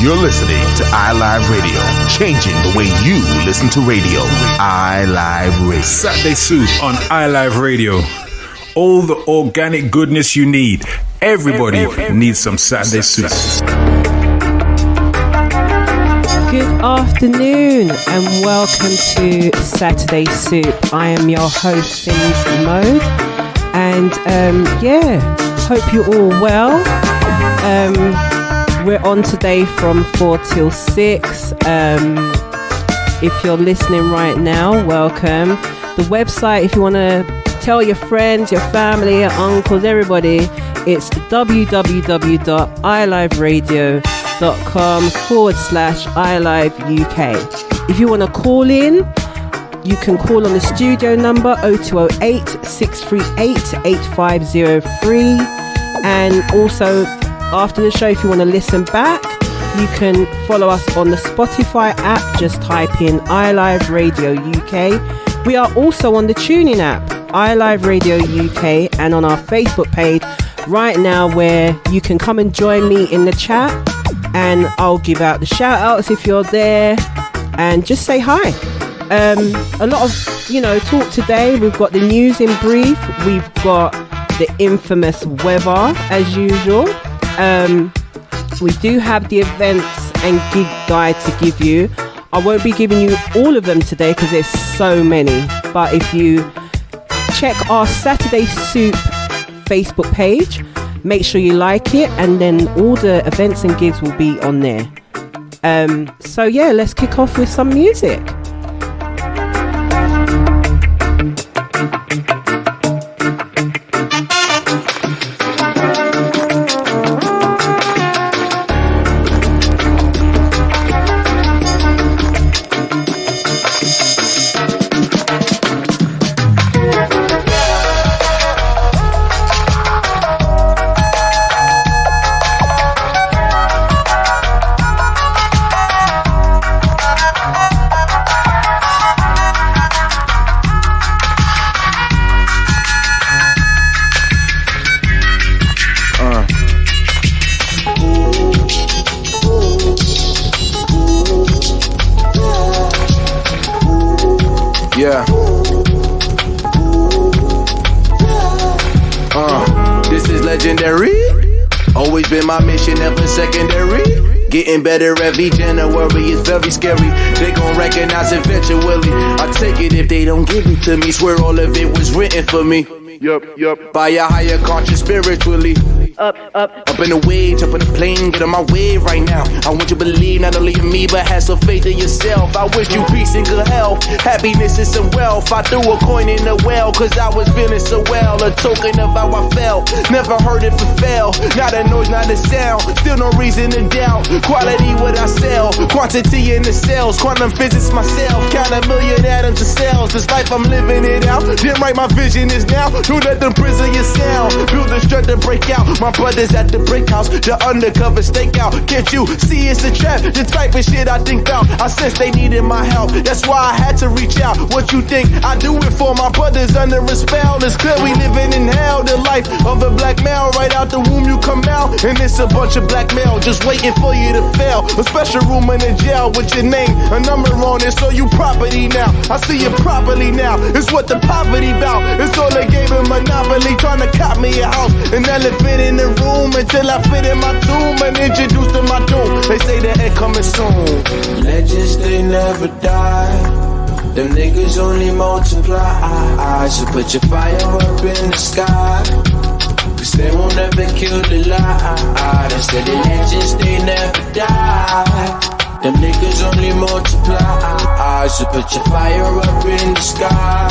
You're listening to iLive Radio, changing the way you listen to radio. iLive Radio. Saturday Soup on iLive Radio. All the organic goodness you need. Everybody needs some Saturday Soup. Good afternoon and welcome to Saturday Soup. I am your host, Cindy Mode, and hope you're all well. We're on today from 4 till 6. If you're listening right now, welcome. The website, if you want to tell your friends, your family, your uncles, everybody, it's www.iliveradio.com/iLiveUK. If you want to call in, you can call on the studio number 0208 638 8503. And also, after the show, if you want to listen back, you can follow us on the Spotify app. Just type in iLive Radio UK. We are also on the TuneIn app, iLive Radio UK, and on our Facebook page right now, where you can come and join me in the chat, and I'll give out the shout outs if you're there, and just say hi. A lot of talk today. We've got the news in brief, we've got the infamous weather as usual. We do have the events and gig guide to give you. I won't be giving you all of them today because there's so many, but if you check our Saturday Soup Facebook page, make sure you like it, and then all the events and gigs will be on there. Let's kick off with some music. This is legendary. Always been my mission, never secondary. Getting better every January, it's very scary. They gon' recognize eventually. I take it if they don't give it to me. Swear all of it was written for me. Yup. By a higher conscious spiritually. Up in the wave, jump in the plane, get on my wave right now. I want you to believe not only in me, but have some faith in yourself. I wish you peace and good health, happiness and some wealth. I threw a coin in the well, cause I was feeling so well. A token of how I felt, never heard it for fail. Not a noise, not a sound, still no reason to doubt. Quality what I sell, quantity in the cells. Quantum physics myself, count a million atoms of cells. This life I'm living it out, then right my vision is now. Don't let them prison your sound, build the strength to break out. My brothers at the brick house, the undercover stakeout. Can't you see it's a trap? The type of shit I think about. I sense they needed my help, that's why I had to reach out. What you think? I do it for my brothers under a spell. It's clear we living in hell. The life of a black male, right out the womb you come out, and it's a bunch of blackmail just waiting for you to fail. A special room in the jail with your name, a number on it, so you property now. I see you properly now. It's what the poverty bout. It's all they gave a monopoly, trying to cop me a house, an elephant in the room until I fit in my tomb and introduced to my doom. They say the end coming soon. Legends, they never die. Them niggas only multiply. So put your fire up in the sky, cause they won't ever kill the lie. They say the legends, they never die. Them niggas only multiply. So put your fire up in the sky,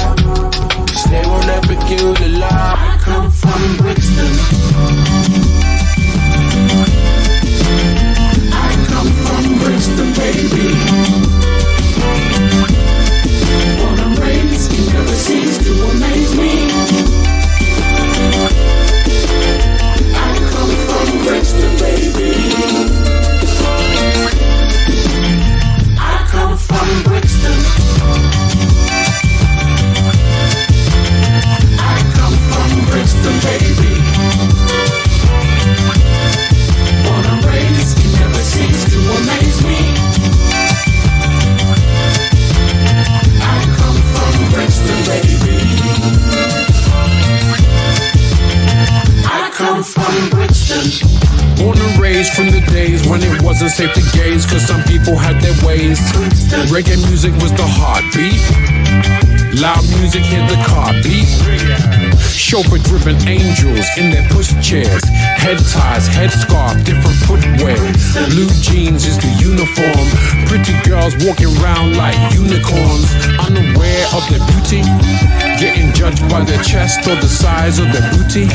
cause they won't ever kill the lie. I come from Brixton. I come from Brixton, baby. Born and raised, he never ceased to amaze me. I come from Brixton, baby. I come from Brixton. when it wasn't safe to gaze, cause some people had their ways. Reggae music was the heartbeat. Loud music hit the car beat. Chauffeur-driven angels in their pushchairs. Head ties, headscarf, different footwear. Blue jeans is the uniform. Pretty girls walking around like unicorns, unaware of their beauty, getting judged by their chest or the size of their booty.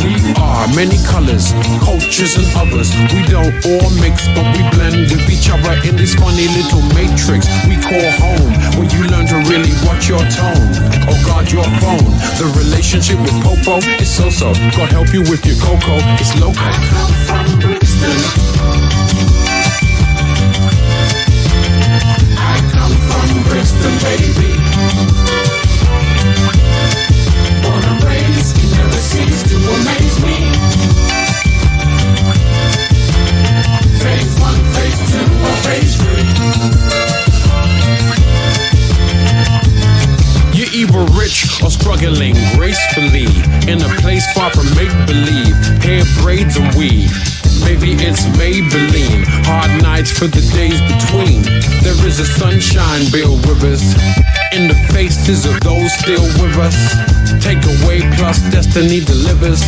We are many colors, cultures and others. We don't all mix, but we blend with each other in this funny little matrix we call home, where you learn to really watch your tone or guard your phone. The relationship with Popo is so-so. God help you with your cocoa, it's local. I come from Brixton. I come from Brixton, baby. Born and raised, he never ceased to amaze me. Phase 1, phase 2, or phase 3. You're either rich or struggling gracefully in a place far from make-believe. Hair braids and weave. Maybe it's Maybelline. Hard nights for the days between. There is a sunshine built with us in the faces of those still with us. Take away plus destiny delivers.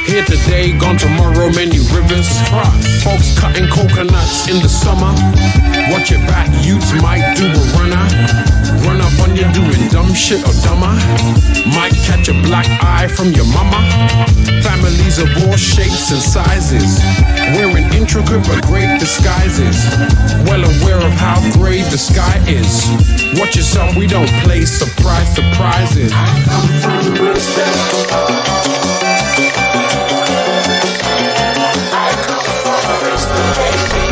Here today, gone tomorrow, many rivers cross. Folks cutting coconuts in the summer. Watch your back, youths might do a runner. Run up on you doing dumb shit or dumber. Might catch a black eye from your mama. Families of all shapes and sizes, wearing intricate but great disguises. Well aware of how gray the sky is. Watch yourself, we don't play surprise surprises. I come from Bristol. I come from Bristol, baby.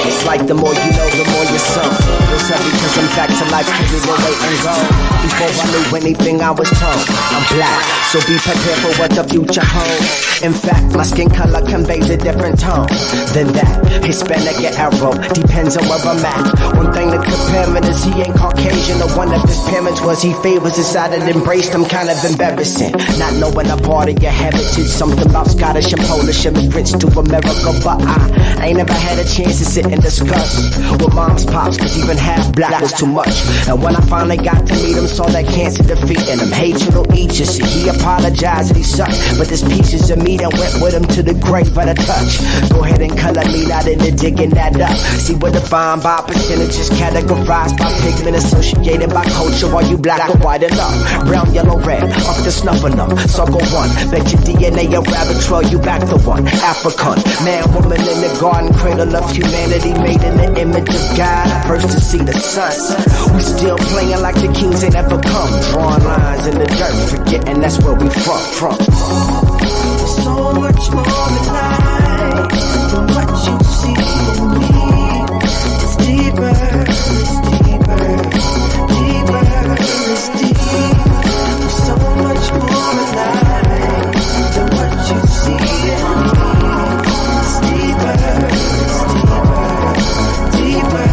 It's like the more you know, the more you sunk. What's up, because I'm back to life, cause we were wait and go. Before I knew anything I was told, I'm black, so be prepared for what the future holds. In fact, my skin color conveys a different tone than that. Hispanic or Arab, depends on where I'm at. One thing to compare him is he ain't Caucasian, or one of his parents was. He favors his side and embraced him, kind of embarrassing. Not knowing a part of your heritage, something about Scottish and Polish immigrants to America. But I ain't never had a chance to sit and discuss with mom's pops, cause even half black was too much. And when I finally got to meet him, saw that cancer defeating him. Hatred will eat you, see, he apologized and he sucked, but there's pieces of me that went with him to the grave at a touch. Go ahead and color me out into digging that up. See, we're defined by percentages, categorized by pigment, associated by culture. While you black or white enough, brown, yellow, red, off the snuff enough. So go one, bet your DNA a rabbit trail, you back the one. African, man, woman in the garden, cradle of humanity, made in the image of God. First to see the sun. We still playing like the kings ain't ever come. Drawing lines in the dirt, forgetting that's where we from. So much more than life than what you see in me. It's deeper, it's deeper, deeper, it's deep. So much more than life than what you see in me. It's deeper, it's deeper, deeper.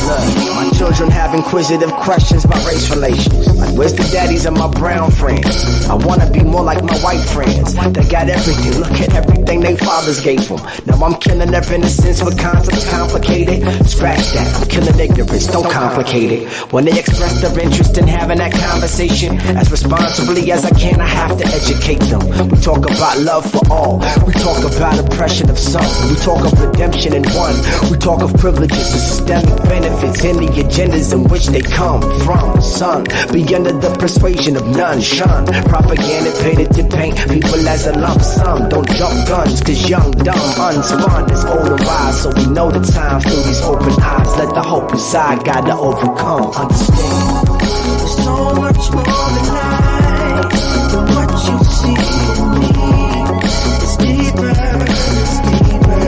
Look, my children have inquisitive questions about race relations. Like, where's the daddies of my brown friends? I wanna be more like my white friends. They got everything, look at everything they fathers gave them. Now I'm killing their innocence with concepts complicated. Scratch that, I'm killing ignorance, don't complicate it. When they express their interest in having that conversation, as responsibly as I can, I have to educate them. We talk about love for all, we talk about oppression of some, we talk of redemption in one, we talk of privileges and systemic benefits in the agendas in which they come from. Son, be under the persuasion of none, shun propaganda painted to paint people as a lump sum. Don't jump guns, cause young, dumb, unspun is old and wise. So we know the time through these open eyes. Let the hope inside guide to overcome. Understand? There's so much more than life than what you see in me. It's deeper, it's deeper,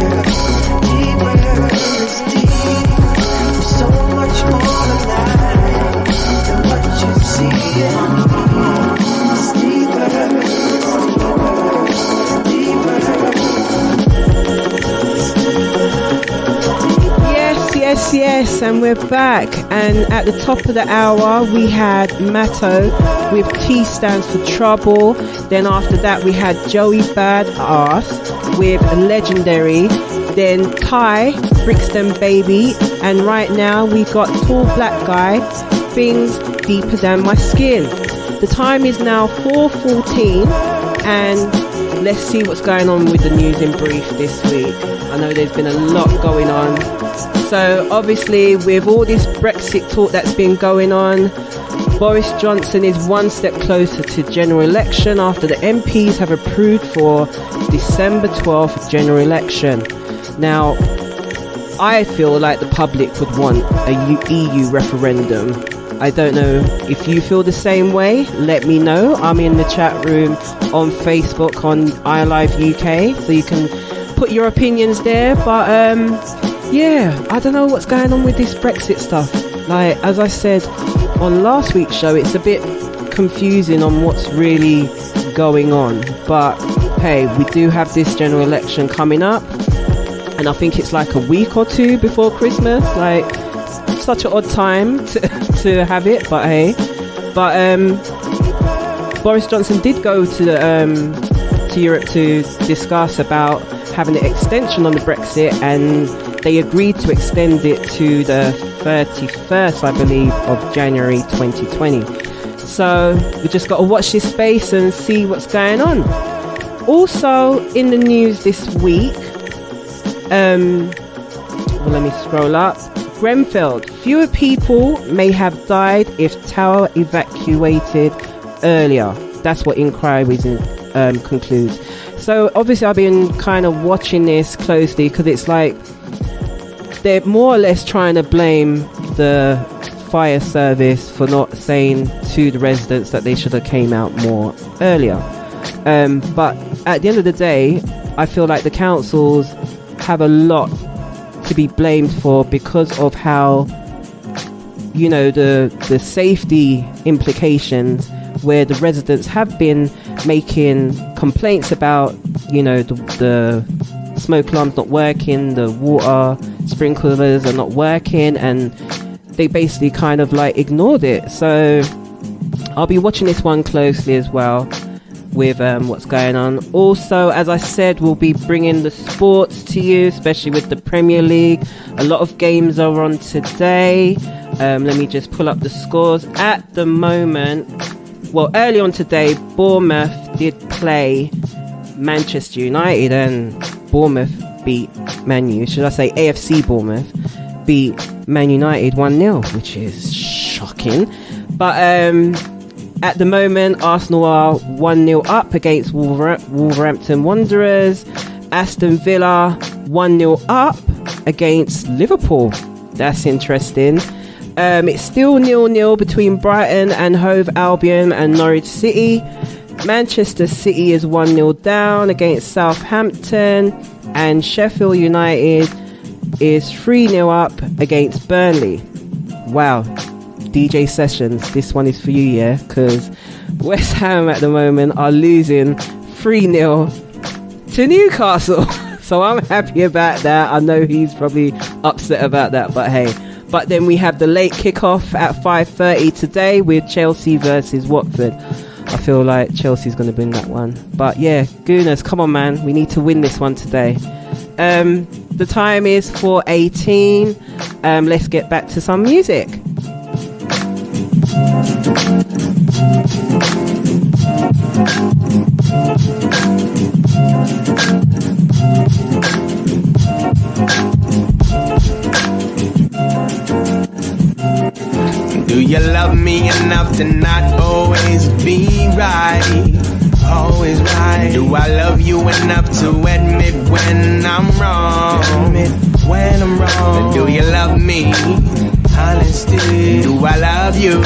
deeper, it's deep. There's so much more than life than what you see in me. It's deeper, Yes, and we're back. And at the top of the hour, we had Matto with T stands for Trouble. Then after that, we had Joey Badass with Legendary. Then Ty, Brixton Baby. And right now, we got Tall Black Guy, Things Deeper Than My Skin. The time is now 4:14, and let's see what's going on with the news in brief this week. I know there's been a lot going on. So obviously with all this Brexit talk that's been going on, Boris Johnson is one step closer to general election after the MPs have approved for December 12th general election. Now, I feel like the public would want a EU referendum. I don't know if you feel the same way. Let me know. I'm in the chat room on Facebook on iLive UK, so you can put your opinions there. But yeah, I don't know what's going on with this Brexit stuff. Like, as I said on last week's show, it's a bit confusing on what's really going on. But hey, we do have this general election coming up, and I think it's like a week or two before Christmas. Like, such an odd time to have it, but hey. But Boris Johnson did go to Europe to discuss about having an extension on the Brexit, and they agreed to extend it to the 31st, I believe, of January 2020. So we just got to watch this space and see what's going on. Also in the news this week, well, let me scroll up. Grenfell, fewer people may have died if tower evacuated earlier. That's what inquiries concludes. So obviously I've been kind of watching this closely, because it's like they're more or less trying to blame the fire service for not saying to the residents that they should have came out more earlier. But at the end of the day, I feel like the councils have a lot to be blamed for, because of how, you know, the safety implications, where the residents have been making complaints about, you know, the smoke alarms not working, the water sprinklers are not working, and they basically kind of like ignored it. So I'll be watching this one closely as well with what's going on. Also, as I said, we'll be bringing the sports to you, especially with the Premier League. A lot of games are on today. Let me just pull up the scores at the moment. Well, early on today, Bournemouth did play Manchester United, and Bournemouth beat Man U. Should I say AFC Bournemouth beat Man United 1-0, which is shocking. But at the moment, Arsenal are 1-0 up against Wolverhampton Wanderers. Aston Villa 1-0 up against Liverpool. That's interesting. It's still 0-0 between Brighton and Hove Albion and Norwich City. Manchester City is 1-0 down against Southampton, and Sheffield United is 3-0 up against Burnley. Wow. DJ Sessions, this one is for you, yeah? Because West Ham at the moment are losing 3-0 to Newcastle. So I'm happy about that. I know he's probably upset about that, but hey. But then we have the late kickoff at 5:30 today with Chelsea versus Watford. I feel like Chelsea's going to win that one. But yeah, Gooners, come on, man. We need to win this one today. The time is 4:18. Let's get back to some music. Do you love me enough to not always be right? Always right. Do I love you enough to admit when I'm wrong? When I'm wrong. Do you love me? Honesty. Do I love you?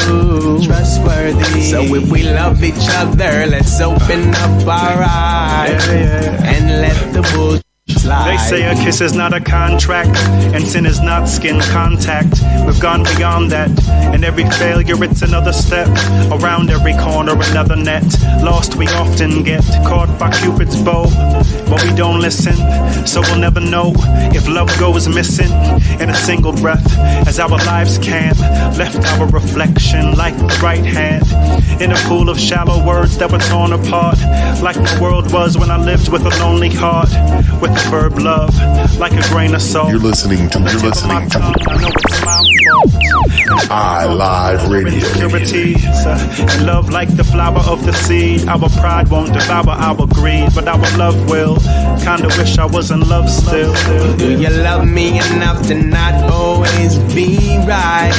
Trustworthy. So if we love each other, let's open up our eyes and let the bullshit slide. They say a kiss is not a contract, and sin is not skin contact. We've gone beyond that. In every failure, it's another step. Around every corner, another net. Lost, we often get caught by Cupid's bow, but we don't listen, so we'll never know if love goes missing in a single breath. As our lives can, left our reflection like the right hand in a pool of shallow words that were torn apart, like the world was when I lived with a lonely heart, with the verb love, like a grain of salt. You're listening to iLive Radio. Purities, and love like the flower of the seed. Our pride won't devour our greed, but our love will. Kinda wish I was in love still. Do you love me enough to not always be right?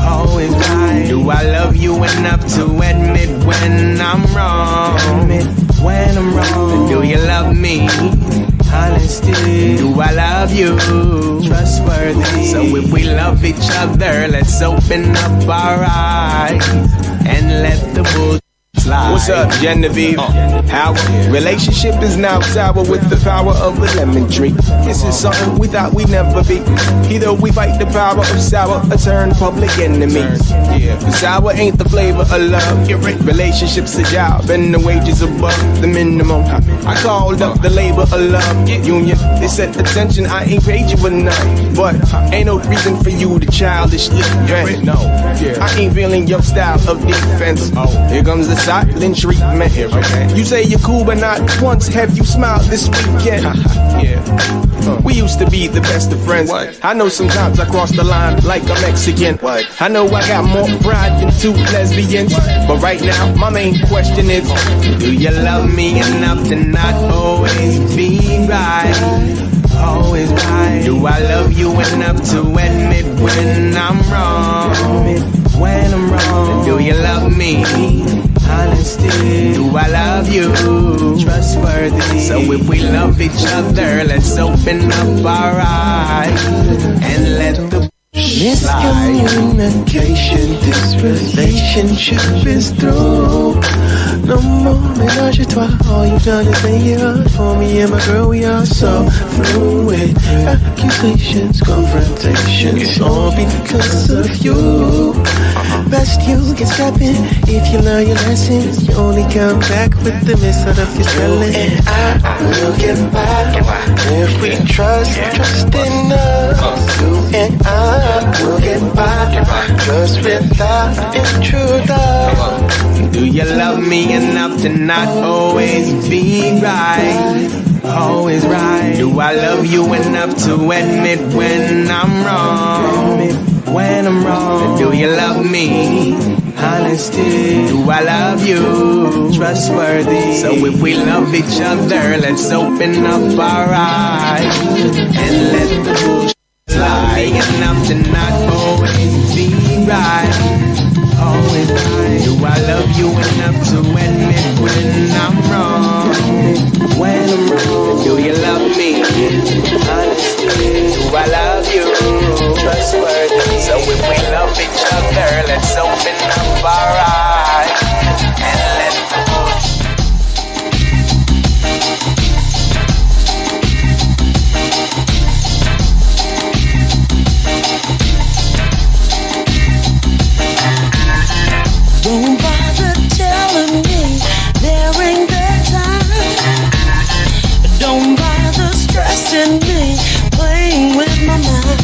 Always right. Do I love you enough to admit when I'm wrong? Admit when I'm wrong. Do you love me? Honesty. Do I love you? Trustworthy. So if we love each other, let's open up our eyes and let the bull slide. What's up, Genevieve? Our relationship is now sour with the power of a lemon tree. This is something we thought we'd never be. Either we fight the power of sour or turn public enemies. Yeah, sour ain't the flavor of love. Relationship's a job and the wages above the minimum. I called up the labor of love union. They said attention, I ain't paid you enough, but ain't no reason for you to childishly vent. No, I ain't feeling your style of defense. Here comes the silent treatment. You say you're cool, but not once have you smiled this weekend. We used to be the best of friends. I know sometimes I cross the line like a Mexican. I know I got more pride than two lesbians, but right now my main question is, do you love me enough to not always be right? Always right. Do I love you enough to admit when I'm wrong? When I'm wrong. Do you love me? Honesty. Do I love you? Trustworthy. So if we love each other, let's open up our eyes and let the miscommunication. This relationship is through. No more menage a trois. All you've done is make it hard for me and my girl. We are so through with accusations, confrontations, all because of you. Best you get stepping. If you learn your lessons, you only come back with the mess out of your spelling. And I will get back if we trust in us. You and I will get by just without intruder. Do you love me enough to not always be right? Always right. Do I love you enough to admit when I'm wrong? When I'm wrong. Do you love me? Honesty. Do I love you? Trustworthy. So if we love each other, let's open up our eyes and let the bullshit slide. Enough to not always be right. Always right. Do I love you enough to admit when I'm wrong? When I'm wrong. Do you love me? Honesty. Do I love you? Trustworthy. So if we love each other, let's open up our eyes and let the bullshit. Don't bother telling me there ain't that time. Don't bother stressing me, playing with my mind.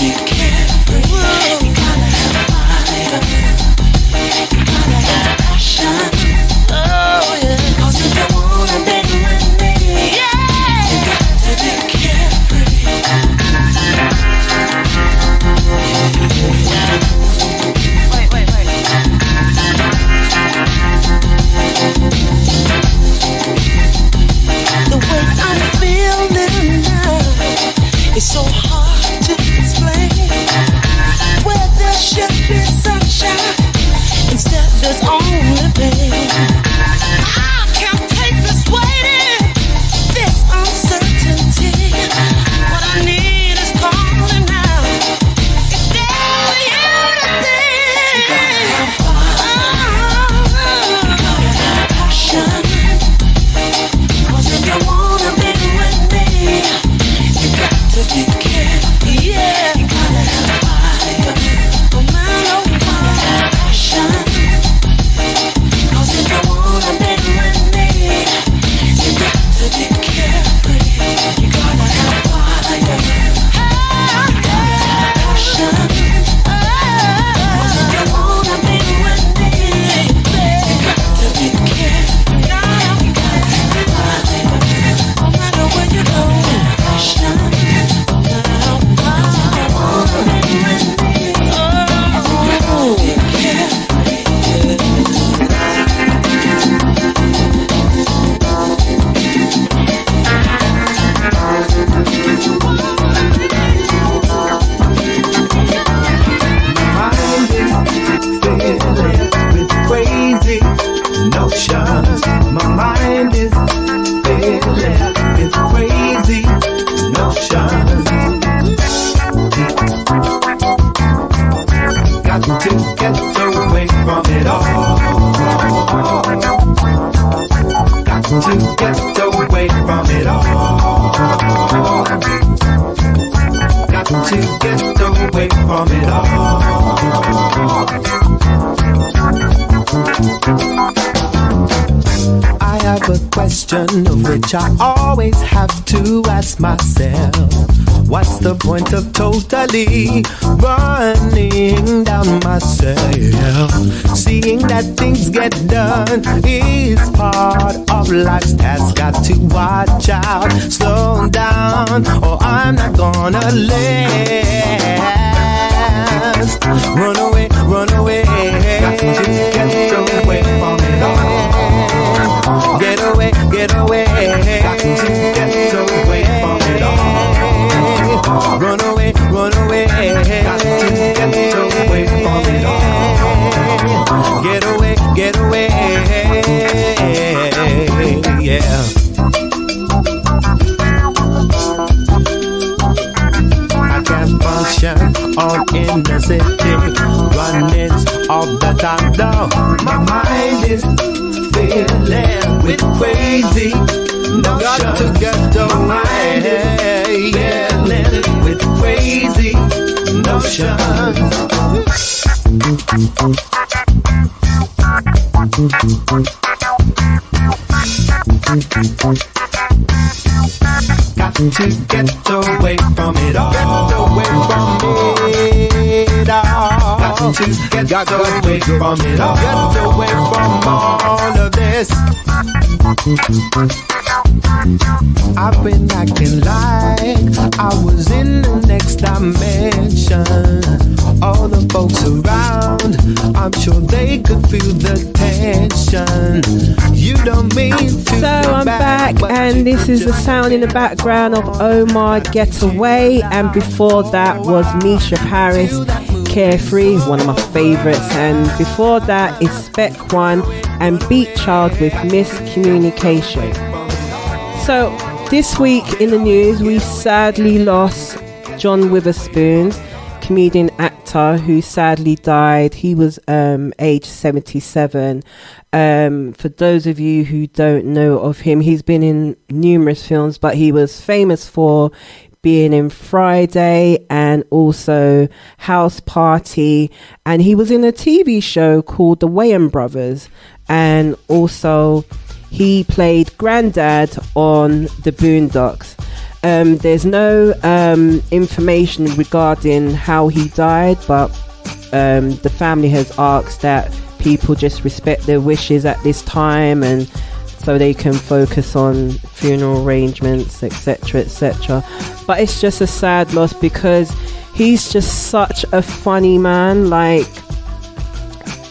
be carefree. You gotta have fire. You gotta have passion. Oh yeah. 'Cause if you wanna be with me, yeah, you got to be carefree. Wait. The way I'm feeling now is so hard to explain. Where there should be sunshine, instead there's only pain. I can't take this waiting, this uncertainty. What I need is calling now. It's there for you to see. You gotta have fire. You gotta have passion. 'Cause if you wanna be with me, you got to be careful. Yeah, you gotta have fire. No matter what, passion. 'Cause if you wanna be with me, you got to be careful. You gotta have fire. Passion. 'Cause if you wanna be with me, you got to be careful. You gotta have fire. No matter where you go, passion. No matter how far you wanna be with me, oh, you got to be careful. With crazy notions. My mind is filled with crazy notions. Got to get away from it all. Got to get away from it all. Got to get away from it all. I have a question of which I always have to ask myself. What's the point of totally running down myself? Seeing that things get done is part of life's task. Got to watch out, slow down, or I'm not gonna last. Run away, run away. Got to get away from it all. Get away, get away. Got to get away from it all. Run away, run away. Got to get away from it all. Get away, get away. Yeah. I can't function on in the city. Running all that I know. My mind is feeling with crazy notions. Got to get away. Feeling with crazy notions. Got to get away from it all. Get away from it all. Got to get away from it all. Get away from all of this. I've been acting like I was in the next dimension. All the folks around, I'm sure they could feel the tension. You don't mean to. So I'm back, and this is the sound in the background of Omar Getaway, and before that was Misha Paris, Carefree, one of my favorites, and before that is Spec One and Beat Child with Miscommunication. So this week in the news, we sadly lost John Witherspoon, comedian actor who sadly died. He was age 77. For those of you who don't know of him, he's been in numerous films, but he was famous for being in Friday and also House Party, and he was in a TV show called The Wayans Brothers, and also he played Grandad on The Boondocks. There's no information regarding how he died, but the family has asked that people just respect their wishes at this time, and so they can focus on funeral arrangements, etc., etc. But it's just a sad loss because he's just such a funny man. Like,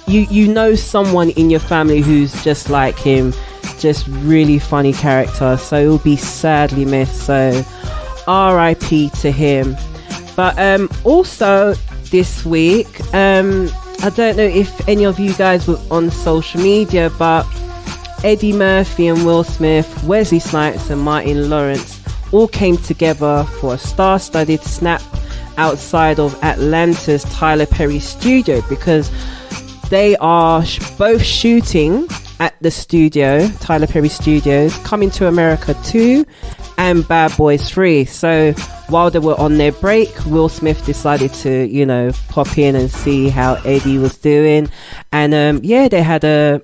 you know someone in your family who's just like him, just really funny character. So he'll be sadly missed. So R.I.P. to him. But also this week, I don't know if any of you guys were on social media, but Eddie Murphy and Will Smith, Wesley Snipes and Martin Lawrence all came together for a star-studded snap outside of Atlanta's Tyler Perry studio, because they are both shooting at the studio, Tyler Perry Studios, Coming to America 2 and Bad Boys 3. So while they were on their break, Will Smith decided to, you know, pop in and see how Eddie was doing. And they had a,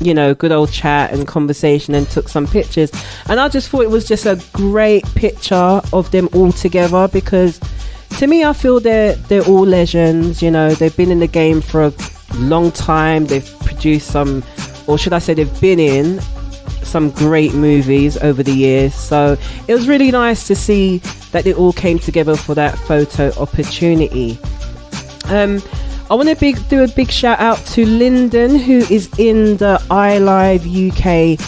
you know, good old chat and conversation and took some pictures. And I just thought it was just a great picture of them all together, because to me, I feel they're all legends. You know, they've been in the game for a long time. They've produced some, or should I say they've been in some great movies over the years. So it was really nice to see that they all came together for that photo opportunity. I want to do a big shout out to Lyndon, who is in the iLive UK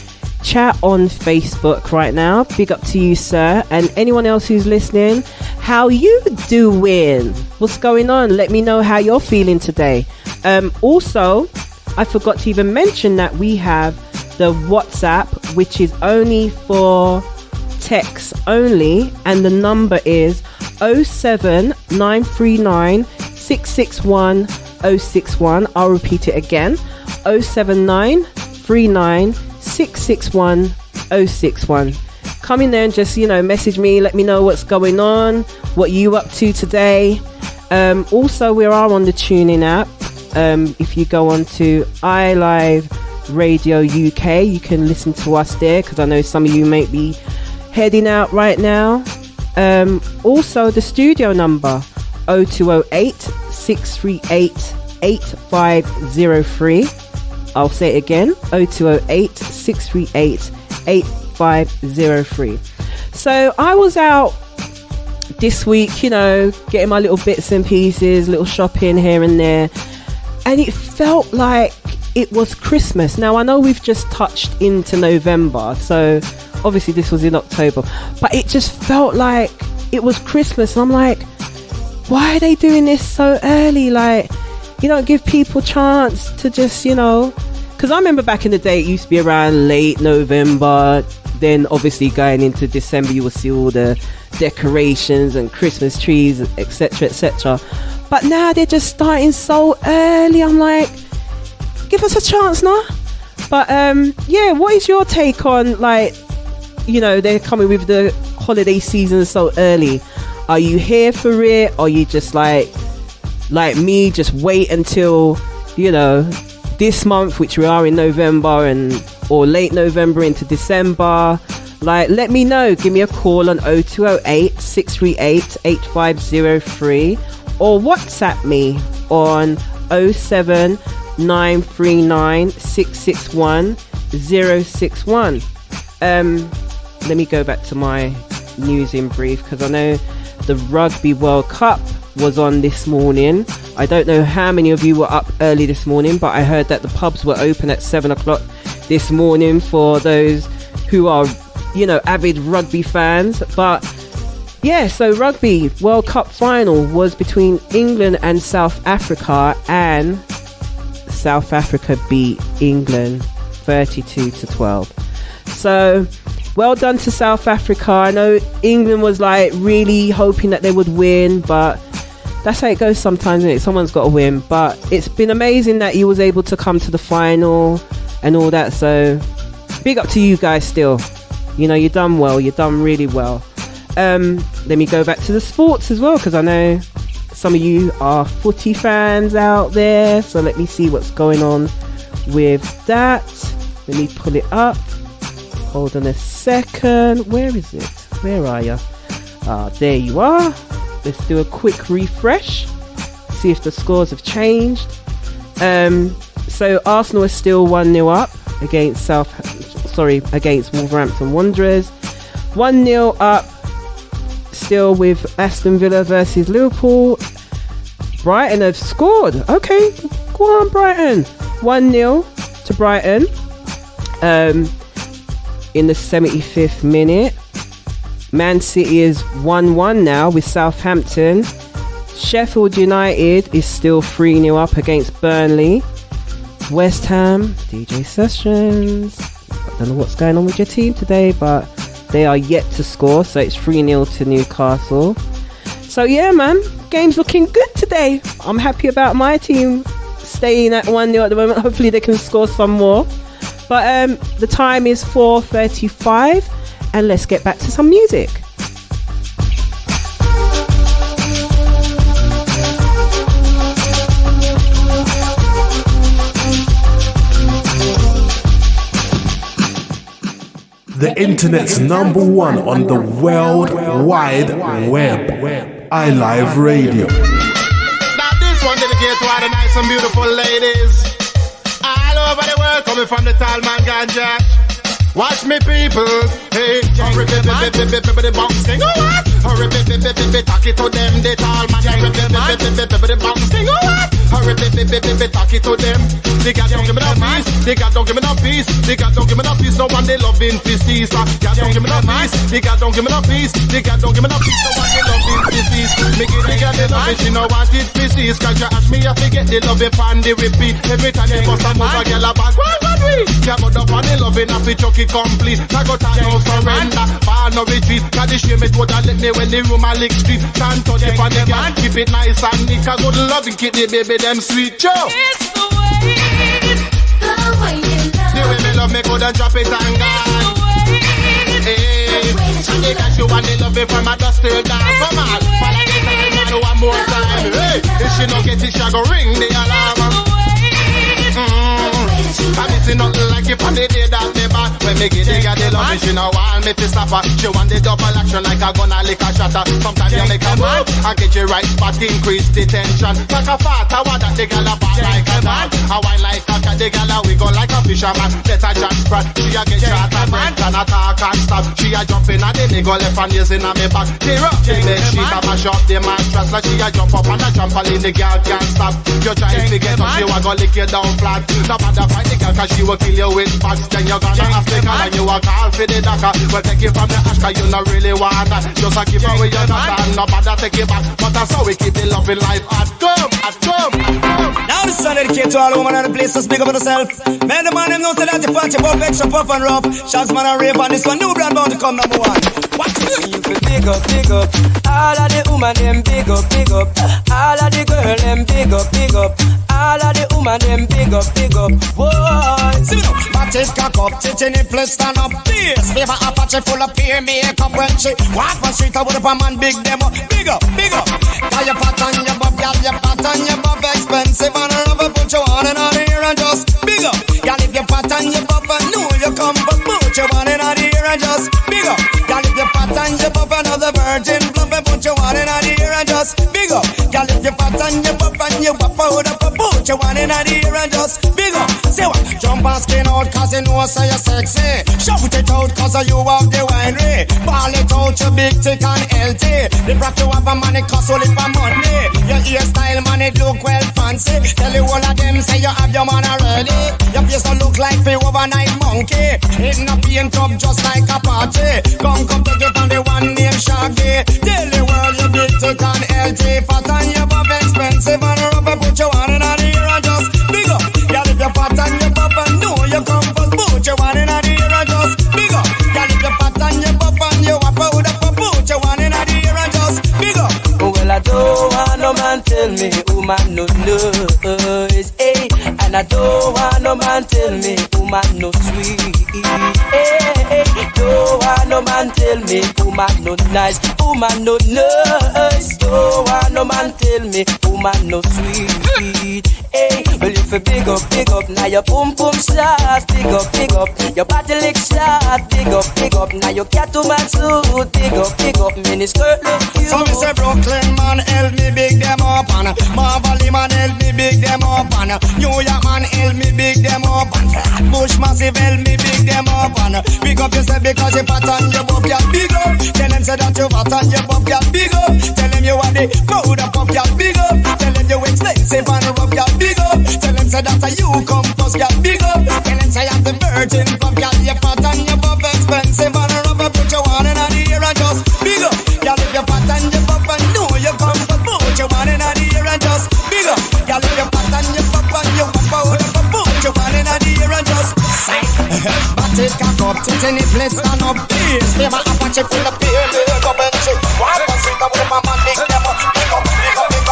chat on Facebook right now. Big up to you, sir. And anyone else who's listening, how you doing? What's going on? Let me know how you're feeling today. Also, I forgot to even mention that we have the WhatsApp, which is only for text only, and the number is 07939 661 061. I'll repeat it again, 07939 661 061. Come in there and just, you know, message me, let me know what's going on, what you up to today. Also, we are on the TuneIn app. If you go on to iLive Radio UK, you can listen to us there, because I know some of you may be heading out right now. Also, the studio number 0208 638 8503. I'll say it again, 0208 638 8503. So I was out this week, you know, getting my little bits and pieces, little shopping here and there, and it felt like it was Christmas. Now, I know we've just touched into November, so obviously this was in October, but it just felt like it was Christmas. And I'm like, why are they doing this so early? Like, you don't give people chance to just, you know, because I remember back in the day, it used to be around late November. Then obviously going into December, you will see all the decorations and Christmas trees, etc., etc. But now they're just starting so early. I'm like, give us a chance now. But what is your take on, like, you know, they're coming with the holiday season so early? Are you here for it? Or are you just like me, just wait until, you know, this month, which we are in November, or late November into December? Like, let me know. Give me a call on 0208 638 8503, or WhatsApp me on 07939 661 061. Let me go back to my news in brief, because I know the Rugby World Cup was on this morning. I don't know how many of you were up early this morning, but I heard that the pubs were open at 7 o'clock this morning for those who are, you know, avid rugby fans. But yeah, so Rugby World Cup final was between England and South Africa, and South Africa beat England 32-12. So well done to South Africa. I know England was like really hoping that they would win, but that's how it goes sometimes, isn't it? Someone's got to win. But it's been amazing that you was able to come to the final and all that. So big up to you guys still. You know, you done well. You done really well. Let me go back to the sports as well, because I know some of you are footy fans out there. So let me see what's going on with that. Let me pull it up. Hold on a second. Where is it? Where are you? There you are. Let's do a quick refresh. See if the scores have changed. So Arsenal is still 1-0 up against against Wolverhampton Wanderers. 1-0 up still with Aston Villa versus Liverpool. Brighton have scored. Okay, go on Brighton. 1-0 to Brighton in the 75th minute. Man City is 1-1 now with Southampton. Sheffield United is still 3-0 up against Burnley. West Ham, DJ Sessions. I don't know what's going on with your team today, but they are yet to score, so it's 3-0 to Newcastle. So yeah, man, game's looking good today. I'm happy about my team staying at 1-0 at the moment. Hopefully they can score some more. But the time is 4:35, and let's get back to some music. The internet's number one on the World Wide Web. iLive Radio. Now this one dedicated to all the nice and beautiful ladies all over the world, coming from the tall man ganja. Watch me people, hey, hurry, the bounce thing, hurry, talk it to them, they tall man, the bounce thing, hurry, talk it to them. They got don't give me no peace, they got don't give me no peace, they got don't give me no peace. No one they loving feces, got don't give me no peace, they got don't give me no peace, they got don't give me no peace. No one they loving feces, make it they got the loving, she no want it feces. Cause you ask me, I forget the loving pan the repeat. Every time they bust a move, I get a bag. What we? Yeah, but the pan the loving, I feel chuck it complete. I got time no surrender, bar no retreat. Cause the shame it would have let me when the room I lick street. Can't touch it on the man, keep it nice and neat. Cause good loving keep the baby them sweet. Joe. It's the way you love. The way me love me could drop it and gone. Hey, and they got you and they love it from a dust till down. Come on, follow the time man one more time. Hey, if she don't get it, she go ring the alarm. I'm missing nothing like it on the day that they back. When me get the girl the love, she no want me to stop her. She want the double action like a gun, a lick a shatter. Sometimes you make a move and get you right spot, increase the tension. Like a fart, I want that the girl a ball like a man. I wine like a cat, the girl a wiggle like a fisherman. Better jack sprat, she a get shot and break and attack and stop. She a jump in and the nigga left and nails in a me back. Tear up the bed sheet and mash up the mattress. Like she a jump up and a trampoline, the girl can't stop. You try to get up, she wa go lick you down flat. No matter fight the girl cause she will kill you with facts. Then you gonna ask the girl and you a call for the doctor. Well take it from the ash cause you not really want that. Just a give away your daughter and no bother take it back. But that's how we keep the loving life at come, at come, at come. Now this is dedicated to all the women and the place to speak up for yourself. Man the man them know say that you party pop extra pop and rough. Shots man and rave on this one new brand bound to come number one. Watch me. You feel big up, big up. All of the woman them big up, big up. All of the girl them big up, big up. All of the woman them big up, big up. Whoa. See me now, Matches cock up, titty nipple stand up. Beers, favor Apache full of peer makeup when she walk on street. I would have a man big them up, big up, big up. Got your pat on your bob, got your pat on your bob, expensive and rubber. Put your on and on here and just big up. Y'all if your pat on your bob and know you come, but put your on and on here and just big up. Y'all if your pat on your bob another virgin plump and put your on and on here and just big up. Y'all if your pat on your bob and you wap out up, put your on and on here and just big up. Say what? Jump and skin out cause you know say you're sexy. Shout it out cause you have the winery. Ball it out you big thick and healthy. The brat you have a money cost only for money. Your hairstyle man it look well fancy. Tell you all of them say you have your man already. Your face don't look like the overnight monkey. It not paint up just like a party. Come take it on the one named Shaggy. Tell the world you big thick and healthy. Fat and your bob expensive and rubber. Put your one in the ear and just big up. Y'all if you're fat and your bob and know you come first. Put your one in the ear and just big up. Y'all if you're fat and your bob and you wap out up. Put your one in the ear and just big up. Well, I don't want no man tell me woman no noise, hey. And I don't want no man tell me woman no sweet, hey. Don't want no man tell me woman no nice, woman no nice. Don't want no man tell me woman no sweet, hey. Well, if fi big up. Now your boom shot, big up. Your body lick shot, big up. Now your Catwoman suit, big up. Mini skirt look cute. So me say Brooklyn man help me big them up and Marvally man help me big them up and New York man help me big them up and Flatbush massive help me big them up and big up yourself because you fat and you buff y'all big up. Tell them say that you fat and you buff y'all big up. Tell them you are the crowd of puff y'all big up. Tell them you expensive and rough y'all big up. Tell them say that you come plus y'all big up. Tell them say I'm the virgin puff y'all you fat and you buff expensive and rough. Put your one in the ear and just big up. Y'all if you fat and you buff and know you come but put your one in the ear and just big up. Y'all if you fat and you buff and you buff out and put your one in the ear and just say but it cock up, tits in the place stand up. Please, never Apache full of beer. Go and shake. Why was it up with my man? Big them up, big up,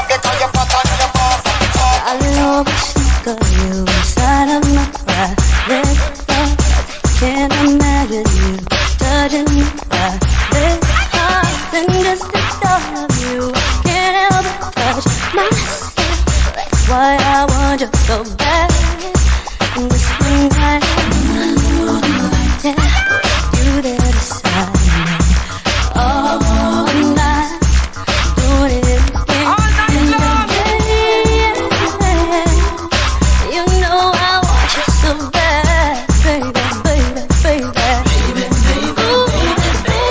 because you're fat and you buff. I love the sick of you inside of my private thoughts. Can't imagine you touching me private thoughts. And just the thought of you can't help but touch myself. That's why I want you so bad. And this one night you there beside me all night, doing it again. All night long. You know I want you so bad, baby. Ooh, baby.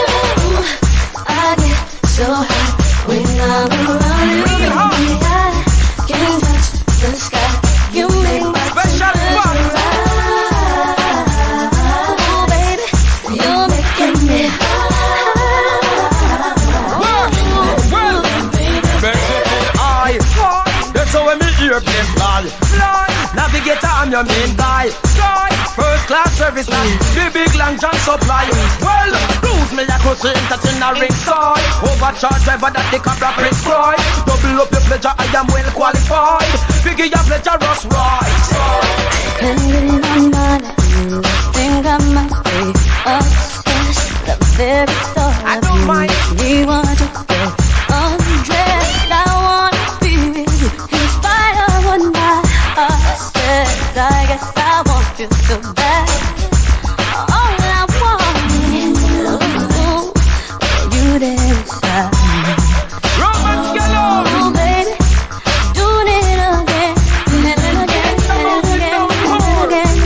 I get so hot when I'm around you. Baby, I can touch the sky. You make my special fun. Airplane fly, navigator I'm your main guy. First class service man, the big long John supply. Well, lose me like a entertain a ring side. Overcharge driver that the cobra prescribe. Double up your pleasure, I am well qualified. Figure your pleasure, Ross Royce. Depending on my you think I might be obsessed. The very thought I don't mind. Me want to go undressed. I wanna be with you in spite of what my heart says. I guess I want you so bad. All I want is you there beside me. Romance galore. Oh baby, doing it again and again and again.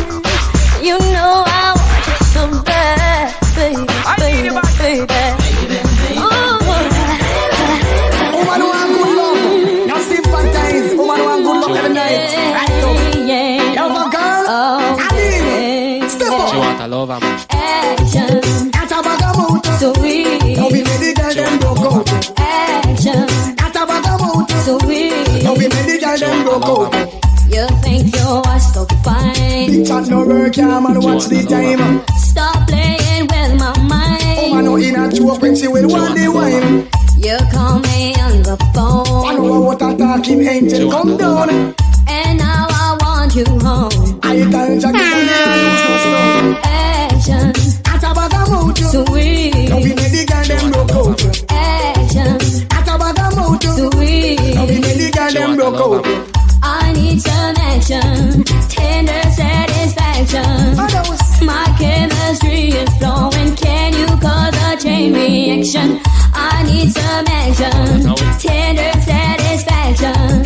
You know I want you so bad, baby. Ooh. Woman want good love. Now see fantasy. Woman want good love every night. Right now. Love a girl. Step up. She want a lover, man. Action. At a bag of mood. Sweet. Don't be many girl them broke out. Action. At a bag of mood. Sweet. Don't be many girl them broke out. You think you are so fine. Big chat no work, yeah, man, watch the time. Stop playing with my mind. Oh, man, no in a joke when she will want the wine. You call me on the phone. I know what a talking angel come down. And now I want you home. I tell Jackie and lose no slow. Action. At a bag of mood. Sweet. Don't be many girl them broke out. Action. At a bag of mood. Sweet. Don't be many girl them broke out. I need some action, tender satisfaction. My chemistry is flowing. Can you cause a chain reaction? I need some action, tender satisfaction.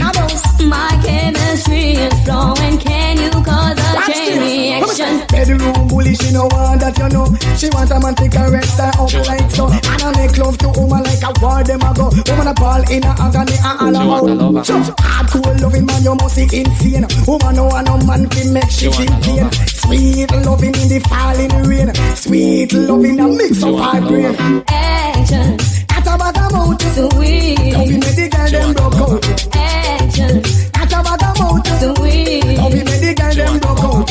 My chemistry is flowing. Can you cause a chain reaction? Bedroom bully, she no want that you know. She want a man to caress her up like so. And I make love to woman like a war them a go. Woman a ball in a agony and all about. Hardcore loving man, you must be insane. Woman no want no man to make she feel pain. Sweet loving in the falling rain. Sweet loving a mix of hard brain. Action. At a bag of mouth. Sweet. Don't be make the girl them broke out. Action. At a bag of mouth. Sweet. Don't be make the girl them broke out.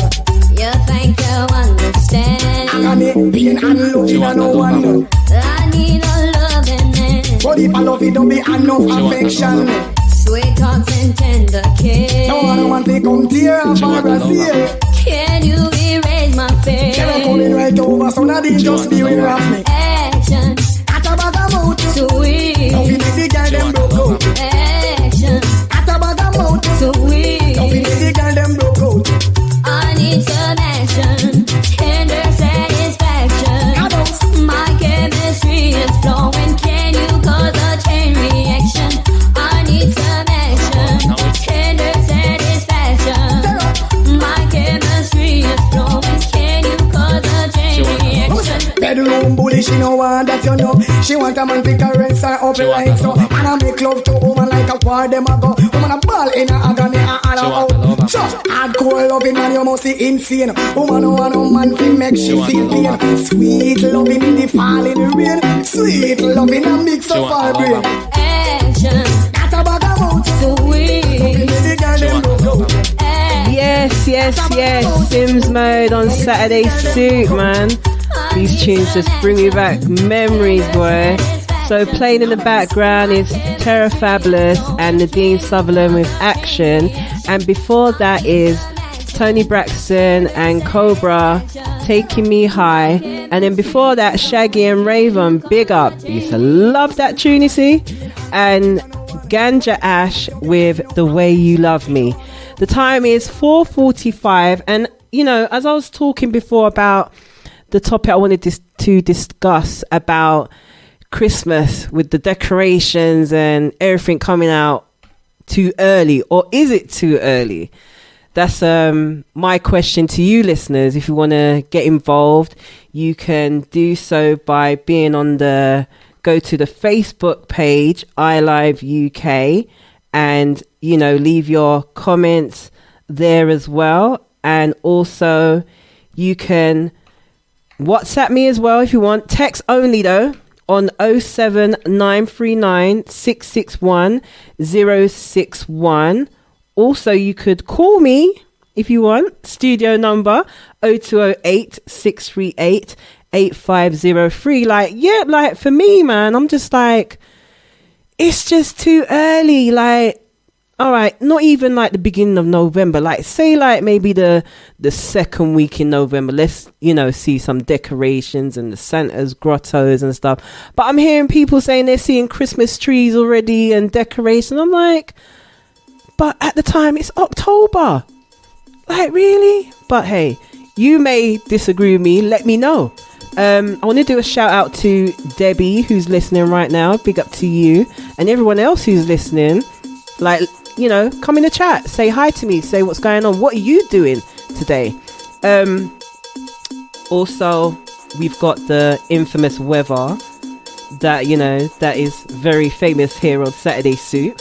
You think you understand? Agony, pain and loving and no one. I need a loving. But if I love it, don't be enough affection. Sweet talks and tender kiss. No one want to come tear up or a seal. Can you erase my face? Can I coming right over, so now they just be aware of me. Action. At a bag of mouth. Sweet. Don't be make the girl them broke out. Action. At a bag of mouth. Sweet. Don't be make the girl them broke out. she no want that, you know. She want a man to caress her up like so. And I make love to woman like a war them a go. Woman a ball in a agony and all out. So hardcore loving man, you must see insane. Woman no want no man to make she feel pain. Sweet loving in the fall in the rain. Sweet loving a mix of our brain. Action. Got a bag of mouth to win. Yes. Sims mode on Saturday Suit, man. These tunes just bring me back memories, boy. So playing in the background is Terra Fabulous and Nadine Sutherland with Action. And before that is Tony Braxton and Cobra, Taking Me High. And then before that, Shaggy and Raven, Big Up. Used to love that tune, you see. And Ganja Ash with The Way You Love Me. The time is 4:45, and you know, as I was talking before about the topic I wanted to discuss about Christmas with the decorations and everything coming out too early, or is it too early? That's my question to you listeners. If you want to get involved, you can do so by being on go to the Facebook page, iLive UK, and, you know, leave your comments there as well. And also you can WhatsApp me as well if you want. Text only though, on 07939 661 061. Also, you could call me if you want. Studio number 0208 638 8503. Like for me, man, I'm just like, it's just too early. Like, all right, not even like the beginning of November. Like, say like maybe the second week in November. Let's, you know, see some decorations and the Santa's grottos and stuff. But I'm hearing people saying they're seeing Christmas trees already and decoration. I'm like, but at the time it's October. Like, really? But hey, you may disagree with me. Let me know. I want to do a shout out to Debbie, who's listening right now. Big up to you and everyone else who's listening. Like, you know, come in the chat, say hi to me, say what's going on, what are you doing today. Also, we've got the infamous weather that, you know, that is very famous here on Saturday Soup.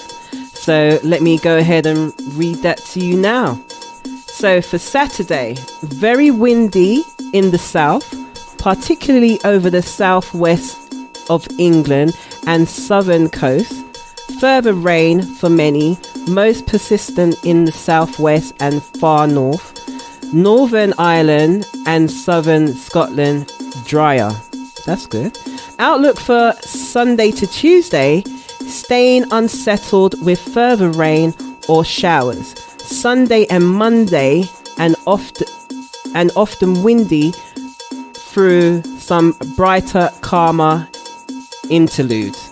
So let me go ahead and read that to you now. So for Saturday, very windy in the south, particularly over the southwest of England and southern coast. Further rain for many, most persistent in the southwest and far north. Northern Ireland and southern Scotland, drier. That's good. Outlook for Sunday to Tuesday, staying unsettled with further rain or showers. Sunday and Monday, and often windy through some brighter, calmer interludes.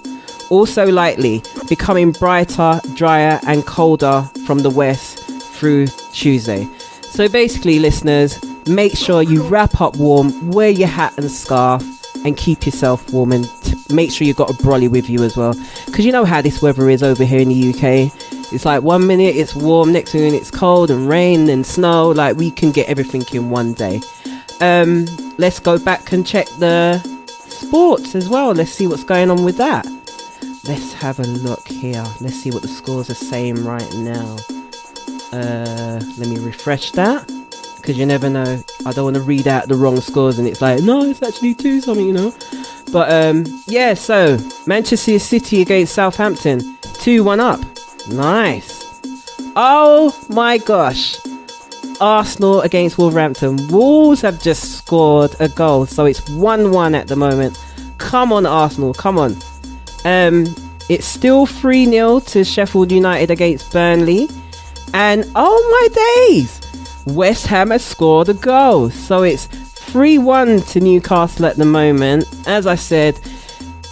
Also lightly, becoming brighter, drier and colder from the west through Tuesday. So basically, listeners, make sure you wrap up warm, wear your hat and scarf, and keep yourself warm, and make sure you've got a brolly with you as well. Because you know how this weather is over here in the UK. It's like 1 minute it's warm, next minute it's cold and rain and snow. Like, we can get everything in one day. Let's go back and check the sports as well. Let's see what's going on with that. Let's have a look here. Let's see what the scores are saying right now. Let me refresh that, because you never know. I don't want to read out the wrong scores and it's like, no, it's actually 2-something, you know. But yeah, so Manchester City against Southampton, 2-1 up. Nice. Oh my gosh. Arsenal against Wolverhampton. Wolves have just scored a goal, so it's 1-1 at the moment. Come on, Arsenal, come on. It's still 3-0 to Sheffield United against Burnley. And oh my days, West Ham has scored a goal. So it's 3-1 to Newcastle at the moment. As I said,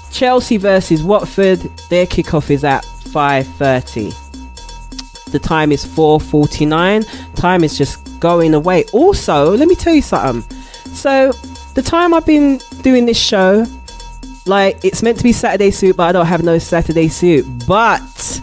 Chelsea versus Watford, their kickoff is at 5:30. The time is 4:49. Time is just going away. Also, let me tell you something. So the time I've been doing this show, like, it's meant to be Saturday Soup, but I don't have no Saturday Soup. But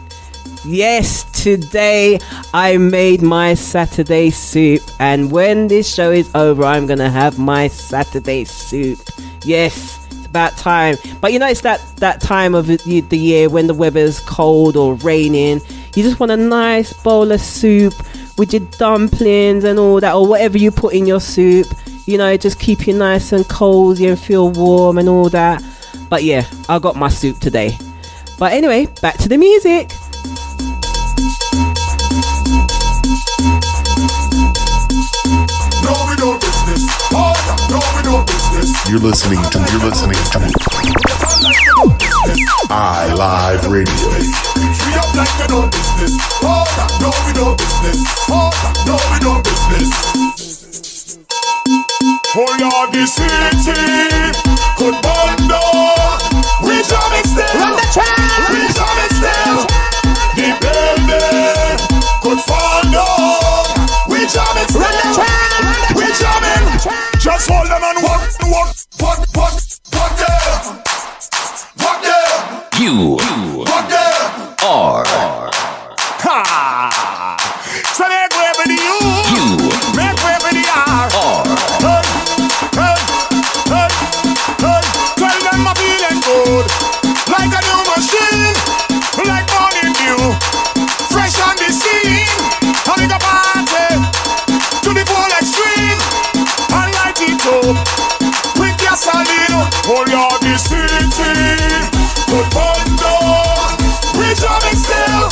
yes, today I made my Saturday Soup, and when this show is over, I'm gonna have my Saturday Soup. Yes, it's about time. But you know, it's that time of the year when the weather's cold or raining. You just want a nice bowl of soup with your dumplings and all that, or whatever you put in your soup. You know, just keep you nice and cozy and feel warm and all that. But yeah, I got my soup today. But anyway, back to the music. You're listening to iLive Radio. Free up like you know business. Oh, no, we know business. Oh, no, we know business. Oh, Lord, the city could bundle. We jamming still. Run the track. We jamming still. The building could fall down. We jamming still. Run the track. We jamming. Just hold them and walk there. Walk there. You walk there. are. Ha! So make way for the you. Make way for the R. Hey, hey, hey, hey. Tell them I'm feeling good. Like a new machine. Like morning dew. Fresh on the scene. Having a party. To the full extreme. And light it up. With your solid. Oh Lord, the city. Good bundle. We jamming still.